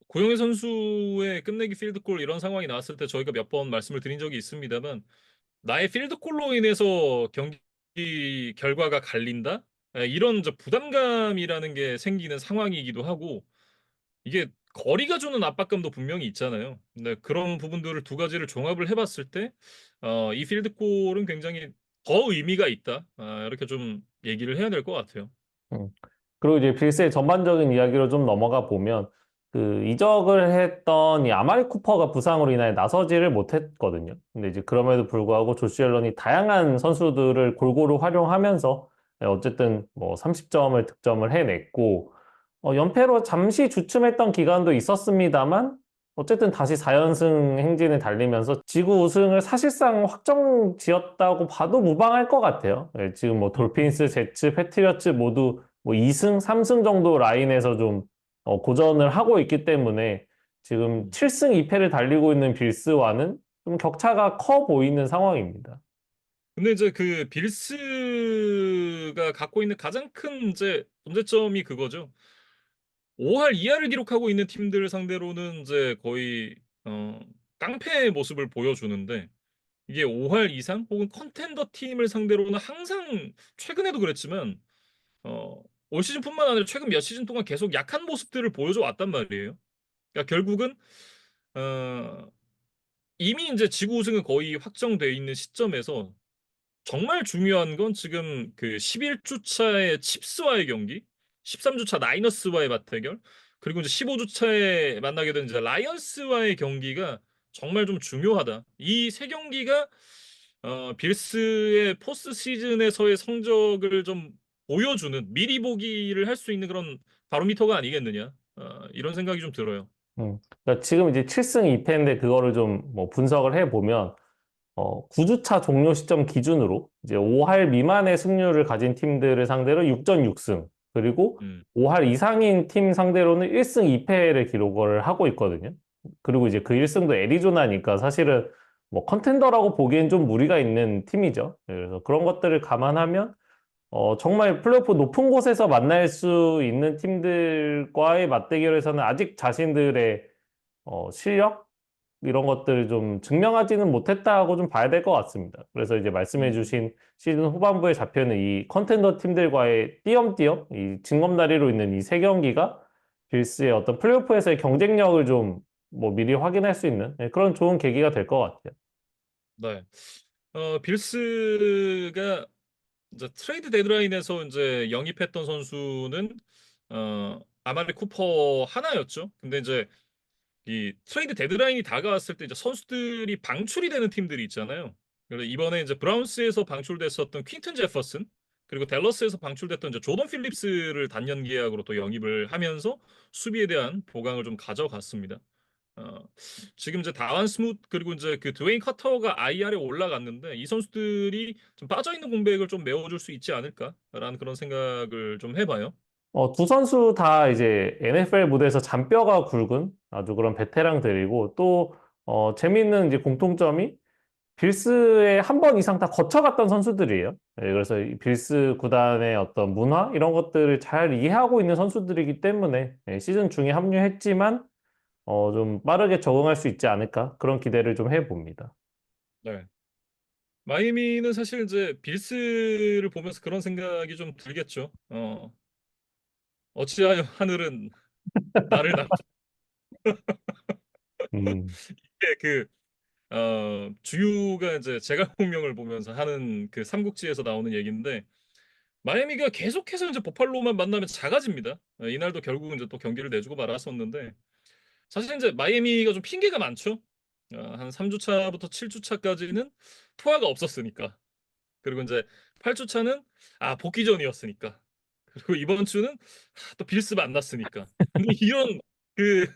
고영희 선수의 끝내기 필드골 이런 상황이 나왔을 때 저희가 몇 번 말씀을 드린 적이 있습니다만 나의 필드골로 인해서 경기 결과가 갈린다? 이런 이제 부담감이라는 게 생기는 상황이기도 하고 이게 거리가 주는 압박감도 분명히 있잖아요. 근데 그런 부분들을 두 가지를 종합을 해봤을 때 이 필드골은 굉장히 더 의미가 있다. 이렇게 좀 얘기를 해야 될 것 같아요. 음. 그리고 이제 빌스의 전반적인 이야기로 좀 넘어가 보면 그 이적을 했던 이 아마리 쿠퍼가 부상으로 인해 나서지를 못했거든요. 근데 이제 그럼에도 불구하고 조시 앨런이 다양한 선수들을 골고루 활용하면서 어쨌든 뭐 30점을 득점을 해냈고 연패로 잠시 주춤했던 기간도 있었습니다만 어쨌든 다시 4연승 행진을 달리면서 지구 우승을 사실상 확정 지었다고 봐도 무방할 것 같아요. 예, 지금 뭐 돌핀스, 제츠, 패트리어츠 모두 뭐 2승, 3승 정도 라인에서 좀 고전을 하고 있기 때문에 지금 7승 2패를 달리고 있는 빌스와는 좀 격차가 커 보이는 상황입니다. 근데 이제 그 빌스가 갖고 있는 가장 큰 이제 문제점이 그거죠. 5할 이하를 기록하고 있는 팀들 상대로는 이제 거의 어, 깡패의 모습을 보여주는데 이게 5할 이상 혹은 컨텐더 팀을 상대로는 항상 최근에도 그랬지만 어, 올 시즌뿐만 아니라 최근 몇 시즌 동안 계속 약한 모습들을 보여줘 왔단 말이에요. 그러니까 결국은 어, 이미 이제 지구 우승은 거의 확정돼 있는 시점에서 정말 중요한 건 지금 그 11주차의 칩스와의 경기, 13주차 나이너스와의 맞대결, 그리고 이제 15주차에 만나게 된 이제 라이언스와의 경기가 정말 좀 중요하다. 이 세 경기가 빌스의 포스트 시즌에서의 성적을 좀 보여주는 미리 보기를 할 수 있는 그런 바로미터가 아니겠느냐. 이런 생각이 좀 들어요. 그러니까 지금 이제 7승 2패인데 그거를 좀 뭐 분석을 해보면 9주차 종료 시점 기준으로 이제 5할 미만의 승률을 가진 팀들을 상대로 6전 6승, 그리고 음, 5할 이상인 팀 상대로는 1승 2패를 기록을 하고 있거든요. 그리고 이제 그 1승도 애리조나니까 사실은 뭐 컨텐더라고 보기엔 좀 무리가 있는 팀이죠. 그래서 그런 것들을 감안하면 정말 플레이오프 높은 곳에서 만날 수 있는 팀들과의 맞대결에서는 아직 자신들의 실력? 이런 것들을 좀 증명하지는 못했다고 좀 봐야 될 것 같습니다. 그래서 이제 음, 말씀해주신 시즌 후반부에 잡혀있는 이 컨텐더 팀들과의 띄엄띄엄, 이 징검다리로 있는 이 세 경기가 빌스의 어떤 플레이오프에서의 경쟁력을 좀 뭐 미리 확인할 수 있는 그런 좋은 계기가 될 것 같아요. 네. 빌스가 이제 트레이드 데드라인에서 이제 영입했던 선수는 아마리 쿠퍼 하나였죠. 근데 이제 이 트레이드 데드라인이 다가왔을 때 이제 선수들이 방출이 되는 팀들이 있잖아요. 그래서 이번에 이제 브라운스에서 방출됐었던 퀸튼 제퍼슨 그리고 댈러스에서 방출됐던 이제 조던 필립스를 단년 계약으로 또 영입을 하면서 수비에 대한 보강을 좀 가져갔습니다. 어, 지금 이제 다완 스무트 그리고 이제 그 드웨인 커터가 IR에 올라갔는데 이 선수들이 좀 빠져 있는 공백을 좀 메워줄 수 있지 않을까라는 그런 생각을 좀 해봐요. 두 선수 다 이제 NFL 무대에서 잔뼈가 굵은 아주 그런 베테랑들이고 또 재미있는 이제 공통점이 빌스에 한 번 이상 다 거쳐갔던 선수들이에요. 그래서 이 빌스 구단의 어떤 문화 이런 것들을 잘 이해하고 있는 선수들이기 때문에 시즌 중에 합류했지만 좀 빠르게 적응할 수 있지 않을까 그런 기대를 좀 해봅니다. 네. 마이애미는 사실 이제 빌스를 보면서 그런 생각이 좀 들겠죠. 어찌하여 하늘은 나를 낳게 음, 그 주유가 이제 제갈공명을 보면서 하는 그 삼국지에서 나오는 얘기인데 마이애미가 계속해서 이제 버팔로만 만나면 작아집니다. 이날도 결국은 이제 또 경기를 내주고 말았었는데 사실 이제 마이애미가 좀 핑계가 많죠. 한 3주차부터 7주차까지는 투아가 없었으니까. 그리고 이제 8주차는 복귀전이었으니까. 그리고 이번 주는 또 빌스 만났으니까. 근데 이런 그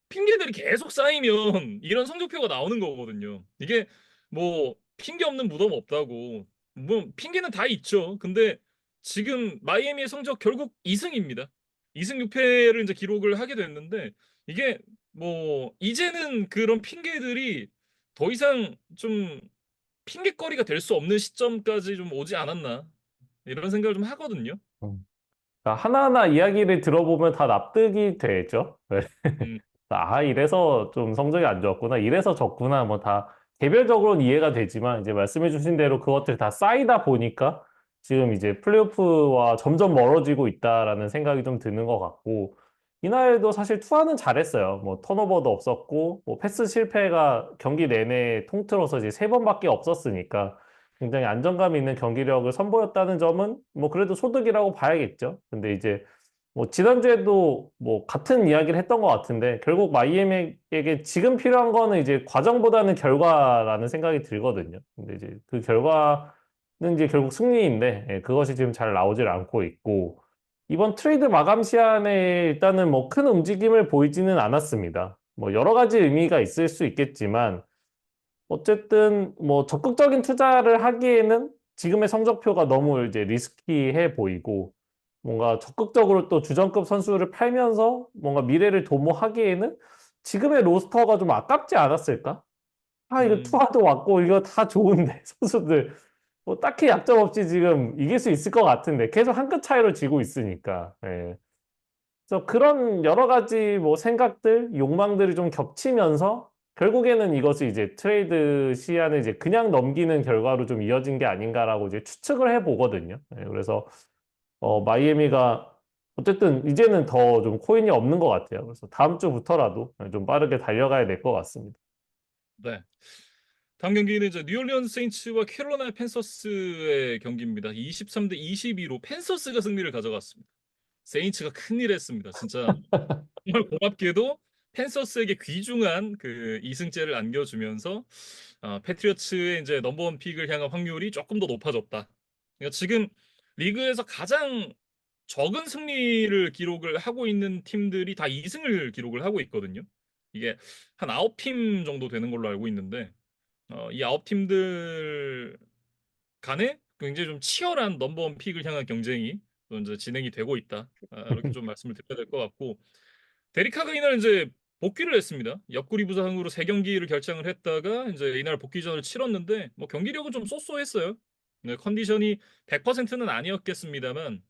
핑계들이 계속 쌓이면 이런 성적표가 나오는 거거든요. 이게 뭐 핑계 없는 무덤 없다고. 뭐 핑계는 다 있죠. 근데 지금 마이애미의 성적 결국 2승입니다. 2승 6패를 이제 기록을 하게 됐는데 이게 뭐 이제는 그런 핑계들이 더 이상 좀 핑계거리가 될 수 없는 시점까지 좀 오지 않았나 이런 생각을 좀 하거든요. 음. 그러니까 하나하나 이야기를 들어보면 다 납득이 되죠. 네. 음, 이래서 좀 성적이 안 좋았구나. 이래서 졌구나. 뭐 다 개별적으로는 이해가 되지만 이제 말씀해 주신 대로 그것들이 다 쌓이다 보니까 지금 이제 플레이오프와 점점 멀어지고 있다라는 생각이 좀 드는 것 같고 이날도 사실 투아는 잘했어요. 뭐 턴오버도 없었고 뭐 패스 실패가 경기 내내 통틀어서 이제 세 번밖에 없었으니까 굉장히 안정감 있는 경기력을 선보였다는 점은 뭐 그래도 소득이라고 봐야겠죠. 근데 이제 뭐 지난주에도 뭐 같은 이야기를 했던 것 같은데 결국 마이애미에게 지금 필요한 거는 이제 과정보다는 결과라는 생각이 들거든요. 근데 이제 그 결과는 이제 결국 승리인데 그것이 지금 잘 나오질 않고 있고 이번 트레이드 마감 시한에 일단은 뭐 큰 움직임을 보이지는 않았습니다. 뭐 여러 가지 의미가 있을 수 있겠지만 어쨌든 뭐 적극적인 투자를 하기에는 지금의 성적표가 너무 이제 리스키해 보이고 뭔가 적극적으로 또 주전급 선수를 팔면서 뭔가 미래를 도모하기에는 지금의 로스터가 좀 아깝지 않았을까? 아, 이거 음, 투하도 왔고 이거 다 좋은데 선수들 뭐 딱히 약점 없이 지금 이길 수 있을 것 같은데 계속 한 끗 차이로 지고 있으니까. 예. 그래서 그런 여러 가지 뭐 생각들, 욕망들이 좀 겹치면서 결국에는 이것이 이제 트레이드 시한을 이제 그냥 넘기는 결과로 좀 이어진 게 아닌가라고 이제 추측을 해 보거든요. 예, 그래서 마이애미가 어쨌든 이제는 더 좀 코인이 없는 것 같아요. 그래서 다음 주부터라도 좀 빠르게 달려가야 될 것 같습니다. 네. 다음 경기는 이제 뉴올리언스 세인츠와 캐롤라이나 팬서스의 경기입니다. 23대 22로 팬서스가 승리를 가져갔습니다. 세인츠가 큰일 했습니다. 진짜 정말 고맙게도 팬서스에게 귀중한 그 이승째를 안겨주면서 패트리어츠의 이제 넘버원 픽을 향한 확률이 조금 더 높아졌다. 그러니까 지금 리그에서 가장 적은 승리를 기록을 하고 있는 팀들이 다 2승을 기록을 하고 있거든요. 이게 한 9팀 정도 되는 걸로 알고 있는데 이 9팀들 간에 굉장히 좀 치열한 넘버원 픽을 향한 경쟁이 또 이제 진행이 되고 있다. 이렇게 좀 말씀을 드려야 될 것 같고 데리카가 이날 이제 복귀를 했습니다. 옆구리 부상으로 세 경기를 결장을 했다가 이제 이날 복귀전을 치렀는데 뭐 경기력은 좀 쏘쏘했어요. 네, 컨디션이 100%는 아니었겠습니다만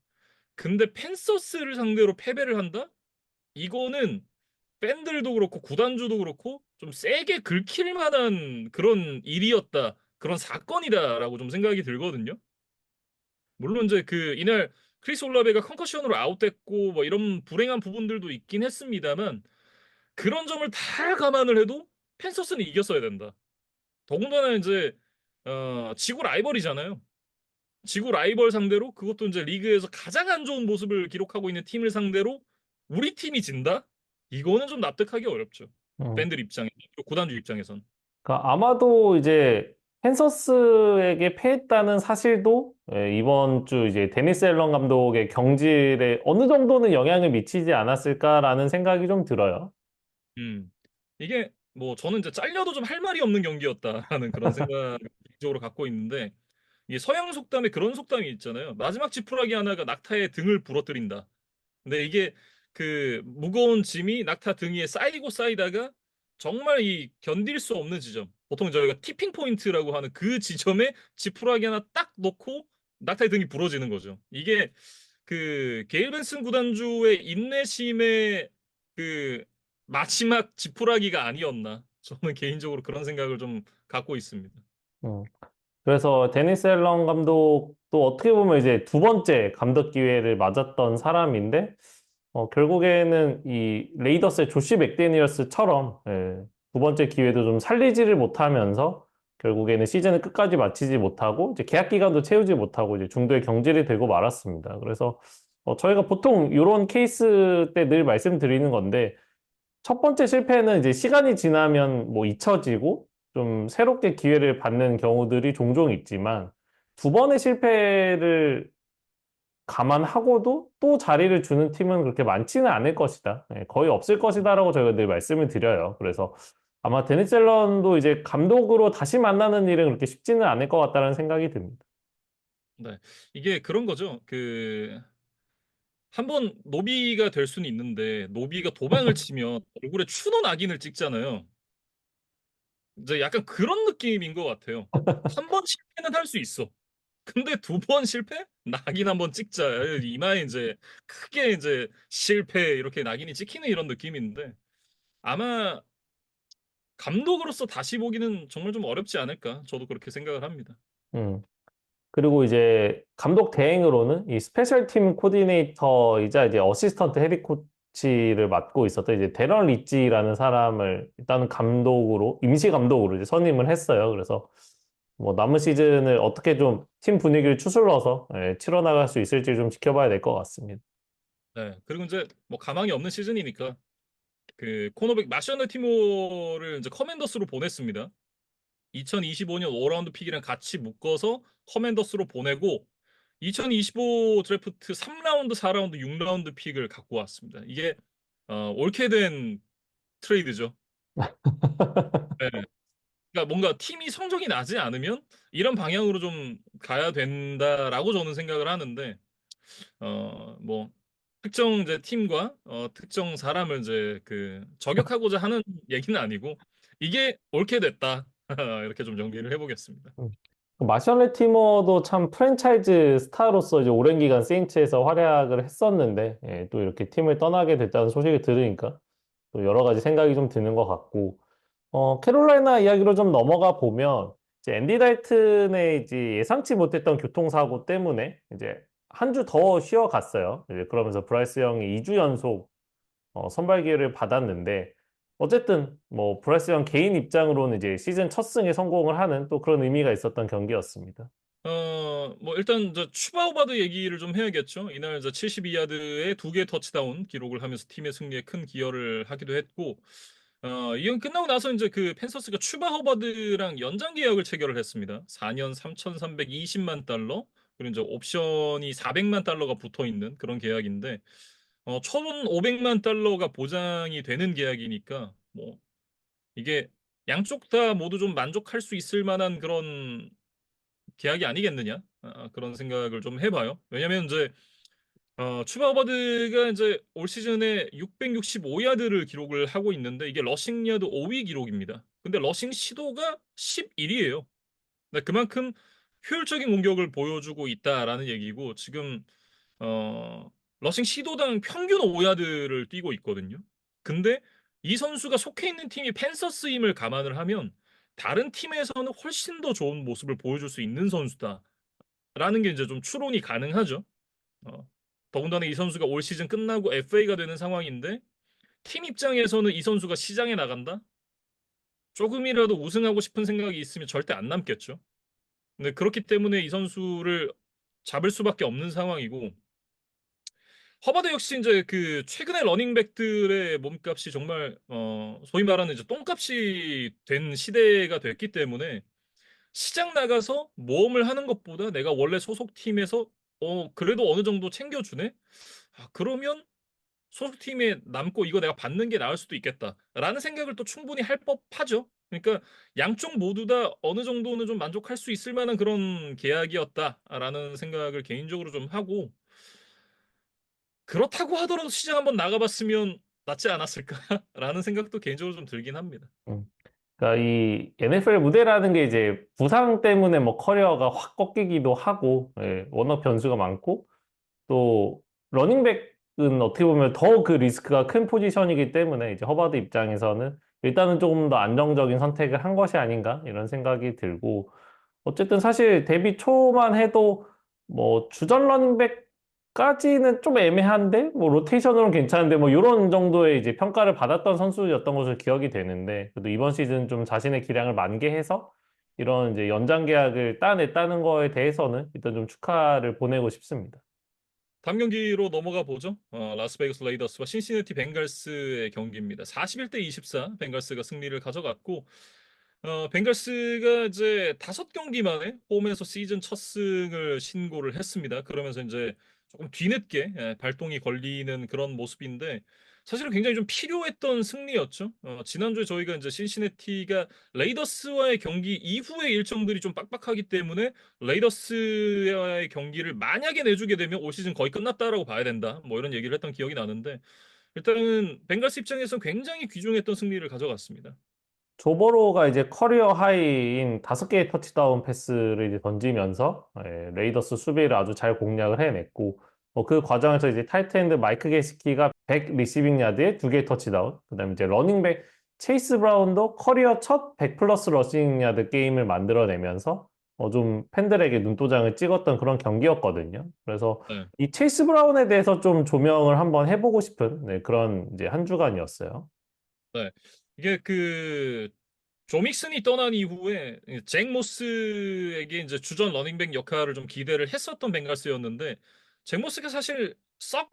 근데 펜서스를 상대로 패배를 한다? 이거는 팬들도 그렇고 구단주도 그렇고 좀 세게 긁힐 만한 그런 일이었다. 그런 사건이다라고 좀 생각이 들거든요. 물론 이제 그 이날 크리스 올라베가 컨커션으로 아웃됐고 뭐 이런 불행한 부분들도 있긴 했습니다만 그런 점을 다 감안을 해도 펜서스는 이겼어야 된다. 더군다나 이제 지구 라이벌이잖아요. 지구 라이벌 상대로 그것도 이제 리그에서 가장 안 좋은 모습을 기록하고 있는 팀을 상대로 우리 팀이 진다? 이거는 좀 납득하기 어렵죠. 음. 팬들 입장에, 구단주 입장에선. 그러니까 아마도 이제 펜서스에게 패했다는 사실도 이번 주 이제 데니스 앨런 감독의 경질에 어느 정도는 영향을 미치지 않았을까라는 생각이 좀 들어요. 음. 이게 뭐 저는 이제 잘려도 좀 할 말이 없는 경기였다라는 그런 생각을 개인적으로 갖고 있는데 이게 서양 속담에 그런 속담이 있잖아요. 마지막 지푸라기 하나가 낙타의 등을 부러뜨린다. 근데 이게 그 무거운 짐이 낙타 등 위에 쌓이고 쌓이다가 정말 이 견딜 수 없는 지점. 보통 저희가 티핑 포인트라고 하는 그 지점에 지푸라기 하나 딱 놓고 낙타의 등이 부러지는 거죠. 이게 그 게일 벤슨 구단주의 인내심의 그 마지막 지푸라기가 아니었나. 저는 개인적으로 그런 생각을 좀 갖고 있습니다. 음. 그래서 데니스 앨런 감독도 어떻게 보면 이제 두 번째 감독 기회를 맞았던 사람인데 결국에는 이 레이더스의 조시 맥데니얼스처럼 두 번째 기회도 좀 살리지를 못하면서 결국에는 시즌을 끝까지 마치지 못하고 이제 계약 기간도 채우지 못하고 이제 중도에 경질이 되고 말았습니다. 그래서 저희가 보통 이런 케이스 때 늘 말씀드리는 건데 첫 번째 실패는 이제 시간이 지나면 뭐 잊혀지고 좀 새롭게 기회를 받는 경우들이 종종 있지만 두 번의 실패를 감안하고도 또 자리를 주는 팀은 그렇게 많지는 않을 것이다. 거의 없을 것이다라고 저희가 늘 말씀을 드려요. 그래서 아마 데니스 앨런도 이제 감독으로 다시 만나는 일은 그렇게 쉽지는 않을 것 같다는 생각이 듭니다. 네. 이게 그런 거죠. 그 한번 노비가 될 수는 있는데 노비가 도망을 치면 얼굴에 추노 낙인을 찍잖아요. 이제 약간 그런 느낌인 것 같아요. 한 번 실패는 할 수 있어. 근데 두 번 실패? 낙인 한 번 찍자. 이마에 이제 크게 이제 실패 이렇게 낙인이 찍히는 이런 느낌인데 아마 감독으로서 다시 보기는 정말 좀 어렵지 않을까. 저도 그렇게 생각을 합니다. 음. 그리고 이제 감독 대행으로는 이 스페셜 팀 코디네이터이자 이제 어시스턴트 헤드 코치를 맡고 있었던 이제 데런 리치라는 사람을 일단은 감독으로 임시 감독으로 이제 선임을 했어요. 그래서 뭐 남은 시즌을 어떻게 좀 팀 분위기를 추슬러서 치러 나갈 수 있을지 좀 지켜봐야 될 것 같습니다. 네. 그리고 이제 뭐 가망이 없는 시즌이니까 그 코너백 마셔널 티모를 이제 커맨더스로 보냈습니다. 2025년 5라운드 픽이랑 같이 묶어서 커맨더스로 보내고 2025 드래프트 3라운드, 4라운드, 6라운드 픽을 갖고 왔습니다. 이게 옳게 된 트레이드죠. 네. 그러니까 뭔가 팀이 성적이 나지 않으면 이런 방향으로 좀 가야 된다라고 저는 생각을 하는데 뭐 특정 이제 팀과 특정 사람을 이제 그 저격하고자 하는 얘기는 아니고 이게 옳게 됐다. 이렇게 좀 정리를 해보겠습니다. 음. 그 마셜 레티머도 참 프랜차이즈 스타로서 이제 오랜 기간 세인츠에서 활약을 했었는데, 예, 또 이렇게 팀을 떠나게 됐다는 소식을 들으니까 또 여러 가지 생각이 좀 드는 것 같고, 캐롤라이나 이야기로 좀 넘어가 보면, 이제 앤디 달튼의 이제 예상치 못했던 교통사고 때문에 이제 한 주 더 쉬어갔어요. 이제 그러면서 브라이스 영이 2주 연속 선발 기회를 받았는데, 어쨌든 뭐 브라이스 영 개인 입장으로는 이제 시즌 첫 승에 성공을 하는 또 그런 의미가 있었던 경기였습니다. 뭐 일단 저 추바 오바드 얘기를 좀 해야겠죠. 이날 저 72야드에 두 개의 터치다운 기록을 하면서 팀의 승리에 큰 기여를 하기도 했고, 이건 끝나고 나서 이제 그 펜서스가 추바 호바드랑 연장 계약을 체결을 했습니다. 4년 3,320만 달러, 그리고 이제 옵션이 400만 달러가 붙어 있는 그런 계약인데, 1,500만 달러가 보장이 되는 계약이니까, 뭐, 이게 양쪽 다 모두 좀 만족할 수 있을 만한 그런 계약이 아니겠느냐? 그런 생각을 좀 해봐요. 왜냐면 이제 추바 허버드가 이제 올 시즌에 665야드를 기록을 하고 있는데 이게 러싱 야드 5위 기록입니다. 근데 러싱 시도가 11위예요. 그만큼 효율적인 공격을 보여주고 있다라는 얘기고 지금 어, 러싱 시도당 평균 5야드를 뛰고 있거든요. 근데 이 선수가 속해 있는 팀이 펜서스임을 감안을 하면 다른 팀에서는 훨씬 더 좋은 모습을 보여줄 수 있는 선수다. 라는 게 이제 좀 추론이 가능하죠. 어, 더군다나 이 선수가 올 시즌 끝나고 FA가 되는 상황인데 팀 입장에서는 이 선수가 시장에 나간다? 조금이라도 우승하고 싶은 생각이 있으면 절대 안 남겠죠. 근데 그렇기 때문에 이 선수를 잡을 수밖에 없는 상황이고 허바드 역시 이제 그 최근에 러닝백들의 몸값이 정말 소위 말하는 이제 똥값이 된 시대가 됐기 때문에 시장 나가서 모험을 하는 것보다 내가 원래 소속팀에서 그래도 어느 정도 챙겨주네? 그러면 소속팀에 남고 이거 내가 받는 게 나을 수도 있겠다라는 생각을 또 충분히 할 법하죠. 그러니까 양쪽 모두 다 어느 정도는 좀 만족할 수 있을 만한 그런 계약이었다라는 생각을 개인적으로 좀 하고 그렇다고 하더라도 시장 한번 나가봤으면 낫지 않았을까라는 생각도 개인적으로 좀 들긴 합니다. 음. 그러니까 이 NFL 무대라는 게 이제 부상 때문에 뭐 커리어가 확 꺾이기도 하고, 예, 워낙 변수가 많고, 또 러닝백은 어떻게 보면 더 그 리스크가 큰 포지션이기 때문에 이제 허바드 입장에서는 일단은 조금 더 안정적인 선택을 한 것이 아닌가 이런 생각이 들고 어쨌든 사실 데뷔 초만 해도 뭐 주전 러닝백까지는 좀 애매한데 뭐 로테이션으로는 괜찮은데 뭐 이런 정도의 이제 평가를 받았던 선수였던 것으로 기억이 되는데 그래도 이번 시즌 좀 자신의 기량을 만개해서 이런 이제 연장 계약을 따냈다는 거에 대해서는 일단 좀 축하를 보내고 싶습니다. 다음 경기로 넘어가 보죠. 라스베이거스 레이더스와 신시내티 벵갈스의 경기입니다. 41대 24 벵갈스가 승리를 가져갔고 벵갈스가 이제 5경기 만에 홈에서 시즌 첫 승을 신고를 했습니다. 그러면서 이제 조금 뒤늦게 발동이 걸리는 그런 모습인데 사실은 굉장히 좀 필요했던 승리였죠. 지난주에 저희가 이제 신시내티가 레이더스와의 경기 이후의 일정들이 좀 빡빡하기 때문에 레이더스와의 경기를 만약에 내주게 되면 올 시즌 거의 끝났다라고 봐야 된다. 뭐 이런 얘기를 했던 기억이 나는데 일단은 벵갈스 입장에서 굉장히 귀중했던 승리를 가져갔습니다. 조버로가 이제 커리어 하이인 5개의 터치다운 패스를 이제 던지면서 레이더스 수비를 아주 잘 공략을 해냈고 그 과정에서 이제 타이트엔드 마이크 게시키가 100 리시빙 야드에 2개의 터치다운 그다음에 이제 러닝백 체이스 브라운도 커리어 첫 100 플러스 러싱 야드 게임을 만들어내면서 좀 팬들에게 눈도장을 찍었던 그런 경기였거든요. 그래서 네. 이 체이스 브라운에 대해서 좀 조명을 한번 해보고 싶은 그런 이제 한 주간이었어요. 네. 이게 그 조믹슨이 떠난 이후에 잭 모스에게 이제 주전 러닝백 역할을 좀 기대를 했었던 벵갈스였는데 잭 모스가 사실 썩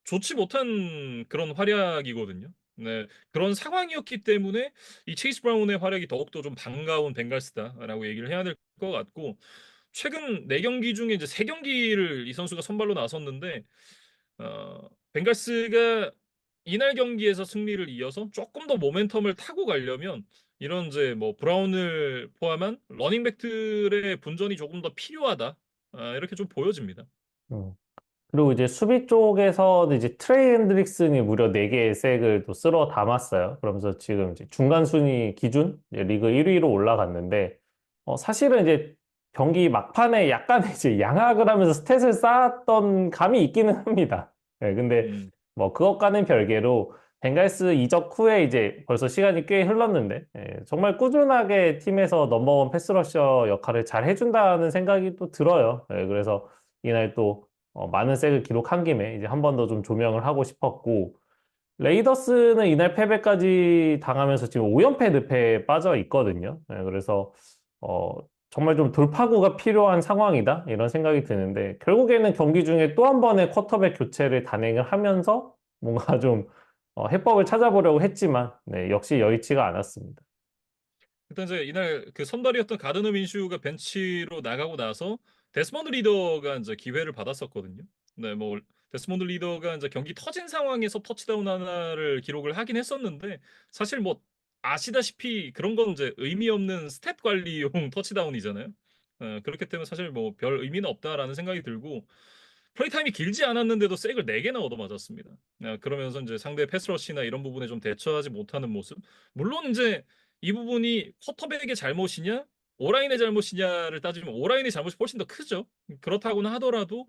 좋지 못한 그런 활약이거든요. 네, 그런 상황이었기 때문에 이 체이스 브라운의 활약이 더욱더 좀 반가운 벵갈스다라고 얘기를 해야 될 것 같고 최근 4경기 중에 이제 3경기를 이 선수가 선발로 나섰는데 벤갈스가 이날 경기에서 승리를 이어서 조금 더 모멘텀을 타고 가려면 이런 이제 뭐 브라운을 포함한 러닝백들의 분전이 조금 더 필요하다. 이렇게 좀 보여집니다. 음. 그리고 이제 수비 쪽에서는 이제 트레이 핸드릭슨이 무려 4개의 색을 또 쓸어 담았어요. 그러면서 지금 이제 중간 순위 기준 이제 리그 1위로 올라갔는데, 사실은 이제 경기 막판에 약간 이제 양악을 하면서 스탯을 쌓았던 감이 있기는 합니다. 네, 근데 음. 뭐 그것과는 별개로 벵갈스 이적 후에 이제 벌써 시간이 꽤 흘렀는데, 정말 꾸준하게 팀에서 넘버원 패스러셔 역할을 잘 해준다는 생각이 또 들어요. 그래서 이날 또 많은 색을 기록한 김에 이제 한 번 더 좀 조명을 하고 싶었고, 레이더스는 이날 패배까지 당하면서 지금 5연패 늪에 빠져 있거든요. 그래서 어, 정말 좀 돌파구가 필요한 상황이다 이런 생각이 드는데, 결국에는 경기 중에 또 한 번의 쿼터백 교체를 단행을 하면서 뭔가 좀 해법을 찾아보려고 했지만, 네, 역시 여의치가 않았습니다. 일단 이제 이날 그 선발이었던 가드너 민슈가 벤치로 나가고 나서 데스먼드 리더가 이제 기회를 받았었거든요. 네, 뭐 데스먼드 리더가 이제 경기 터진 상황에서 터치다운 하나를 기록을 하긴 했었는데 사실 뭐 아시다시피 그런 건 이제 의미 없는 스탯 관리용 터치다운이잖아요. 그렇기 때문에 사실 뭐 별 의미는 없다라는 생각이 들고 플레이 타임이 길지 않았는데도 색을 4개나 얻어맞았습니다. 그러면서 이제 상대 패스러시나 이런 부분에 좀 대처하지 못하는 모습. 물론 이제 이 부분이 쿼터백의 잘못이냐, 오라인의 잘못이냐를 따지면 오라인의 잘못이 훨씬 더 크죠. 그렇다고는 하더라도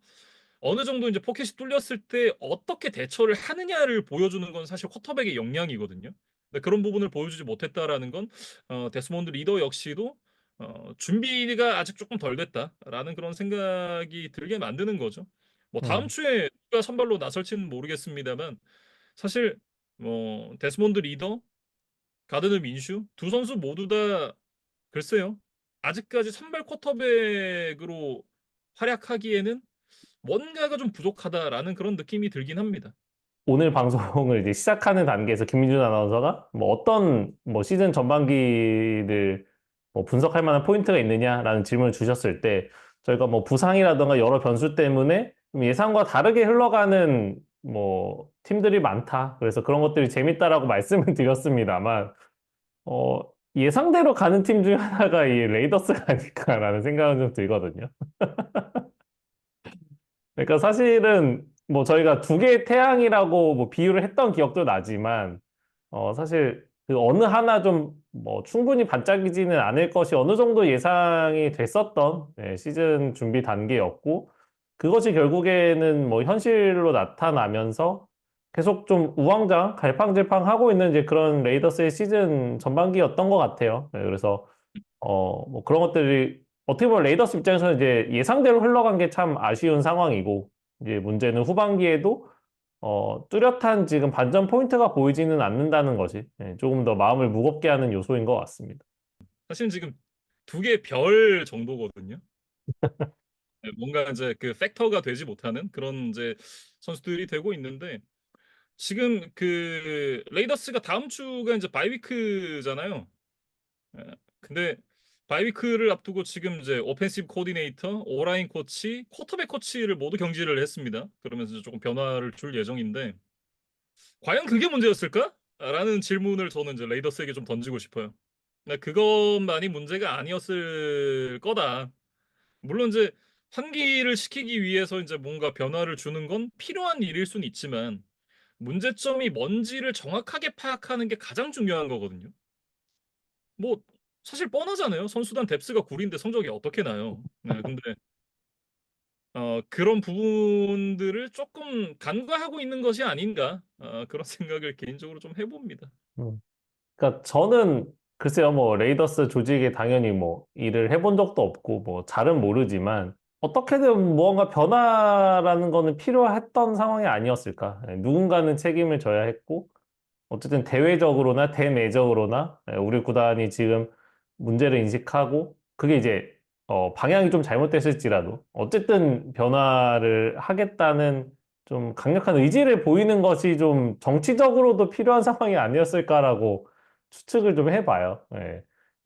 어느 정도 이제 포켓이 뚫렸을 때 어떻게 대처를 하느냐를 보여주는 건 사실 쿼터백의 역량이거든요. 근데 그런 부분을 보여주지 못했다라는 건 데스몬드 리더 역시도 준비가 아직 조금 덜 됐다라는 그런 생각이 들게 만드는 거죠. 뭐 다음 음. 주에 누가 선발로 나설지는 모르겠습니다만 사실 뭐 데스몬드 리더 가드너 민슈 두 선수 모두 다 글쎄요. 아직까지 선발 쿼터백으로 활약하기에는 뭔가가 좀 부족하다라는 그런 느낌이 들긴 합니다. 오늘 방송을 이제 시작하는 단계에서 김민준 아나운서가 뭐 어떤 뭐 시즌 전반기를 뭐 분석할 만한 포인트가 있느냐라는 질문을 주셨을 때, 저희가 뭐 부상이라든가 여러 변수 때문에 좀 예상과 다르게 흘러가는 뭐 팀들이 많다. 그래서 그런 것들이 재밌다라고 말씀을 드렸습니다만, 어, 예상대로 가는 팀 중에 하나가 이 레이더스가 아닐까라는 생각은 좀 들거든요. 그러니까 사실은 뭐 저희가 두 개의 태양이라고 뭐 비유를 했던 기억도 나지만, 사실 그 어느 하나 좀 뭐 충분히 반짝이지는 않을 것이 어느 정도 예상이 됐었던 시즌 준비 단계였고, 그것이 결국에는 뭐 현실로 나타나면서 계속 좀 우왕좌왕 갈팡질팡하고 있는 이제 그런 레이더스의 시즌 전반기였던 것 같아요. 그래서 뭐 그런 것들이 어떻게 보면 레이더스 입장에서는 이제 예상대로 흘러간 게 참 아쉬운 상황이고, 이제 문제는 후반기에도 뚜렷한 지금 반전 포인트가 보이지는 않는다는 것이 조금 더 마음을 무겁게 하는 요소인 것 같습니다. 사실 지금 두 개 별 정도거든요. 뭔가 이제 그 팩터가 되지 못하는 그런 이제 선수들이 되고 있는데 지금 그 레이더스가 다음 주가 이제 바이위크잖아요. 근데 바이위크를 앞두고 지금 이제 오펜시브 코디네이터, 오라인 코치, 쿼터백 코치를 모두 경질을 했습니다. 그러면서 이제 조금 변화를 줄 예정인데 과연 그게 문제였을까? 라는 질문을 저는 이제 레이더스에게 좀 던지고 싶어요. 그것만이 문제가 아니었을 거다. 물론 이제 환기를 시키기 위해서 이제 뭔가 변화를 주는 건 필요한 일일 수는 있지만 문제점이 뭔지를 정확하게 파악하는 게 가장 중요한 거거든요. 뭐 사실 뻔하잖아요. 선수단 뎁스가 구린데 성적이 어떻게 나요? 근데 그런 부분들을 조금 간과하고 있는 것이 아닌가 그런 생각을 개인적으로 좀 해봅니다. 음. 그러니까 저는 글쎄요, 뭐 레이더스 조직에 당연히 뭐 일을 해본 적도 없고 뭐 잘은 모르지만, 어떻게든 무언가 변화라는 거는 필요했던 상황이 아니었을까. 누군가는 책임을 져야 했고, 어쨌든 대외적으로나 대내적으로나 우리 구단이 지금 문제를 인식하고, 그게 이제 방향이 좀 잘못됐을지라도 어쨌든 변화를 하겠다는 좀 강력한 의지를 보이는 것이 좀 정치적으로도 필요한 상황이 아니었을까라고 추측을 좀 해봐요.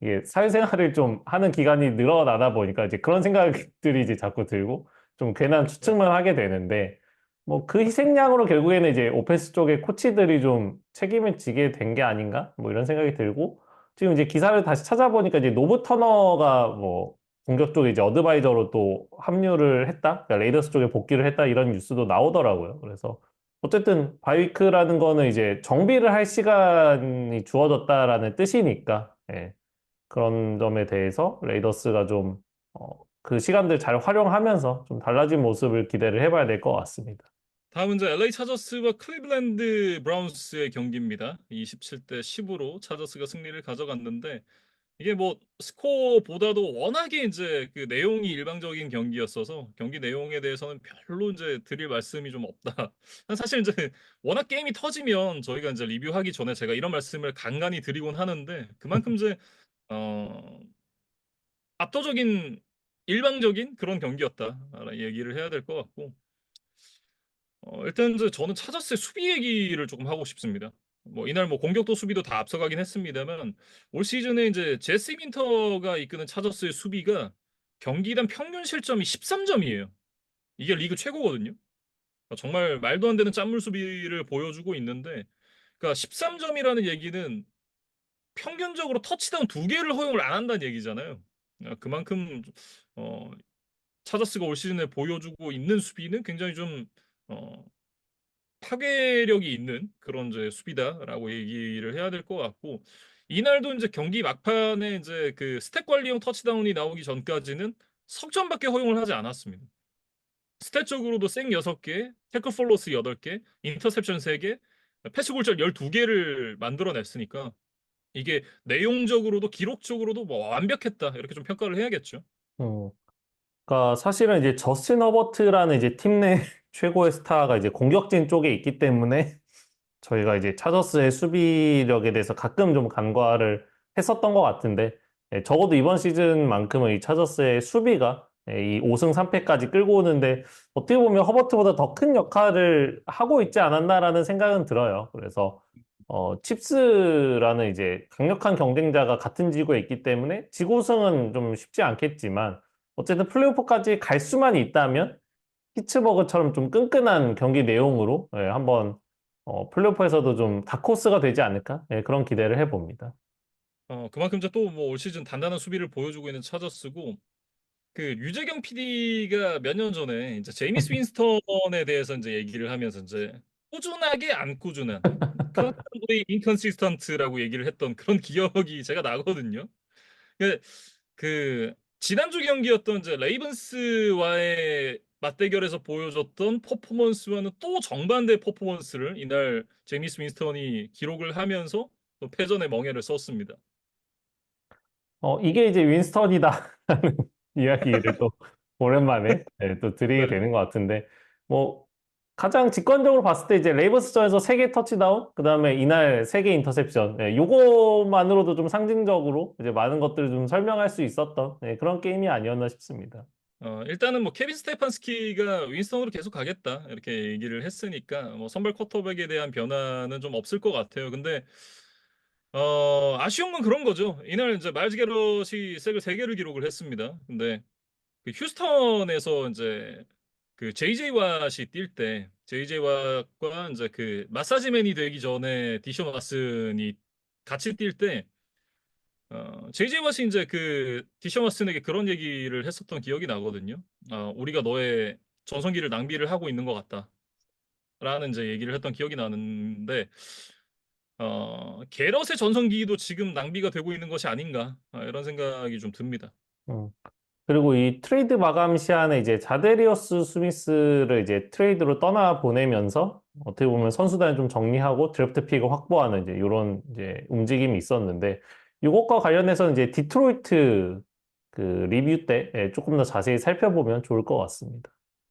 이게 사회생활을 좀 하는 기간이 늘어나다 보니까 이제 그런 생각들이 이제 자꾸 들고 좀 괜한 추측만 하게 되는데, 뭐 그 희생양으로 결국에는 이제 오펜스 쪽의 코치들이 좀 책임을 지게 된 게 아닌가? 뭐 이런 생각이 들고 지금 이제 기사를 다시 찾아보니까 이제 노브 터너가 뭐 공격 쪽에 이제 어드바이저로 또 합류를 했다? 그러니까 레이더스 쪽에 복귀를 했다 이런 뉴스도 나오더라고요. 그래서 어쨌든 바이크라는 거는 이제 정비를 할 시간이 주어졌다라는 뜻이니까 예. 그런 점에 대해서 레이더스가 좀 그 시간들 잘 활용하면서 좀 달라진 모습을 기대를 해봐야 될 것 같습니다. 다음은 이제 LA 차저스와 클리블랜드 브라운스의 경기입니다. 27대 10으로 차저스가 승리를 가져갔는데 이게 뭐 스코어보다도 워낙에 이제 그 내용이 일방적인 경기였어서 경기 내용에 대해서는 별로 이제 드릴 말씀이 좀 없다. 사실 이제 워낙 게임이 터지면 저희가 이제 리뷰하기 전에 제가 이런 말씀을 간간히 드리곤 하는데 그만큼 이제 어 압도적인 일방적인 그런 경기였다라는 얘기를 해야 될 것 같고 일단 이제 저는 차저스의 수비 얘기를 조금 하고 싶습니다. 뭐 이날 뭐 공격도 수비도 다 앞서가긴 했습니다만 올 시즌에 이제 제시 윈터가 이끄는 차저스의 수비가 경기당 평균 실점이 13점이에요. 이게 리그 최고거든요. 정말 말도 안 되는 짠물 수비를 보여주고 있는데 그러니까 13점이라는 얘기는 평균적으로 터치다운 두 개를 허용을 안 한다는 얘기잖아요. 그만큼 어, 차저스가 올 시즌에 보여주고 있는 수비는 굉장히 좀 어, 파괴력이 있는 그런 이제 수비다라고 얘기를 해야 될 것 같고 이날도 이제 경기 막판에 이제 그 스탯 관리용 터치다운이 나오기 전까지는 석점밖에 허용을 하지 않았습니다. 스탯적으로도 생 6개, 태클 폴로스 8개, 인터셉션 3개, 패스 골절 12개를 만들어냈으니까 이게 내용적으로도 기록적으로도 뭐 완벽했다 이렇게 좀 평가를 해야겠죠. 음. 그러니까 사실은 이제 저스틴 허버트라는 이제 팀 내 최고의 스타가 이제 공격진 쪽에 있기 때문에 저희가 이제 차저스의 수비력에 대해서 가끔 좀 간과를 했었던 것 같은데 예, 적어도 이번 시즌만큼은 이 차저스의 수비가 예, 이 5승 3패까지 끌고 오는데 어떻게 보면 허버트보다 더 큰 역할을 하고 있지 않았나라는 생각은 들어요. 그래서 칩스라는 이제 강력한 경쟁자가 같은 지구에 있기 때문에 지구 우승은 좀 쉽지 않겠지만 어쨌든 플레이오프까지 갈 수만 있다면 피츠버그처럼 좀 끈끈한 경기 내용으로 예, 한번 플레이오프에서도 좀 다크호스가 되지 않을까? 예, 그런 기대를 해봅니다. 그만큼 이제 또 뭐 올 시즌 단단한 수비를 보여주고 있는 차저스고 그 유재경 PD가 몇 년 전에 이제 제이미스 윈스턴에 대해서 이제 얘기를 하면서 이제 꾸준하게 안 꾸준한 컨스턴트리 인컨시스턴트라고 얘기를 했던 그런 기억이 제가 나거든요. 그, 그 지난주 경기였던 이제 레이븐스와의 맞대결에서 보여줬던 퍼포먼스와는 또 정반대 퍼포먼스를 이날 제이미스 윈스턴이 기록을 하면서 또 패전의 멍에를 썼습니다. 이게 이제 윈스턴이다라는 이야기를 또 오랜만에 예, 또 드리게 네. 되는 것 같은데 뭐 가장 직관적으로 봤을 때 이제 레이버스전에서 3개 터치다운, 그다음에 이날 3개 인터셉션, 예, 요거만으로도 좀 상징적으로 이제 많은 것들을 좀 설명할 수 있었던 예, 그런 게임이 아니었나 싶습니다. 일단은 뭐 케빈 스테판스키가 윈스턴으로 계속 가겠다 이렇게 얘기를 했으니까 뭐 선발 쿼터백에 대한 변화는 좀 없을 것 같아요. 근데 아쉬운 건 그런 거죠. 이날 이제 마일즈 게럿이 색을 3개를 기록을 했습니다. 근데 그 휴스턴에서 이제 그 JJ 왓이 뛸 때 JJ 왓과 이제 그 마사지맨이 되기 전에 디셔 왓슨이 같이 뛸 때 JJ 왓이 이제 그 디셔 왓슨에게 그런 얘기를 했었던 기억이 나거든요. 우리가 너의 전성기를 낭비를 하고 있는 것 같다라는 이제 얘기를 했던 기억이 나는데 게럿의 전성기도 지금 낭비가 되고 있는 것이 아닌가 이런 생각이 좀 듭니다. 음. 그리고 이 트레이드 마감 시한에 이제 자데리어스 스미스를 이제 트레이드로 떠나 보내면서 어떻게 보면 선수단을 좀 정리하고 드래프트 픽을 확보하는 이제 이런 이제 움직임이 있었는데 이것과 관련해서는 이제 디트로이트 그 리뷰 때 예, 조금 더 자세히 살펴보면 좋을 것 같습니다.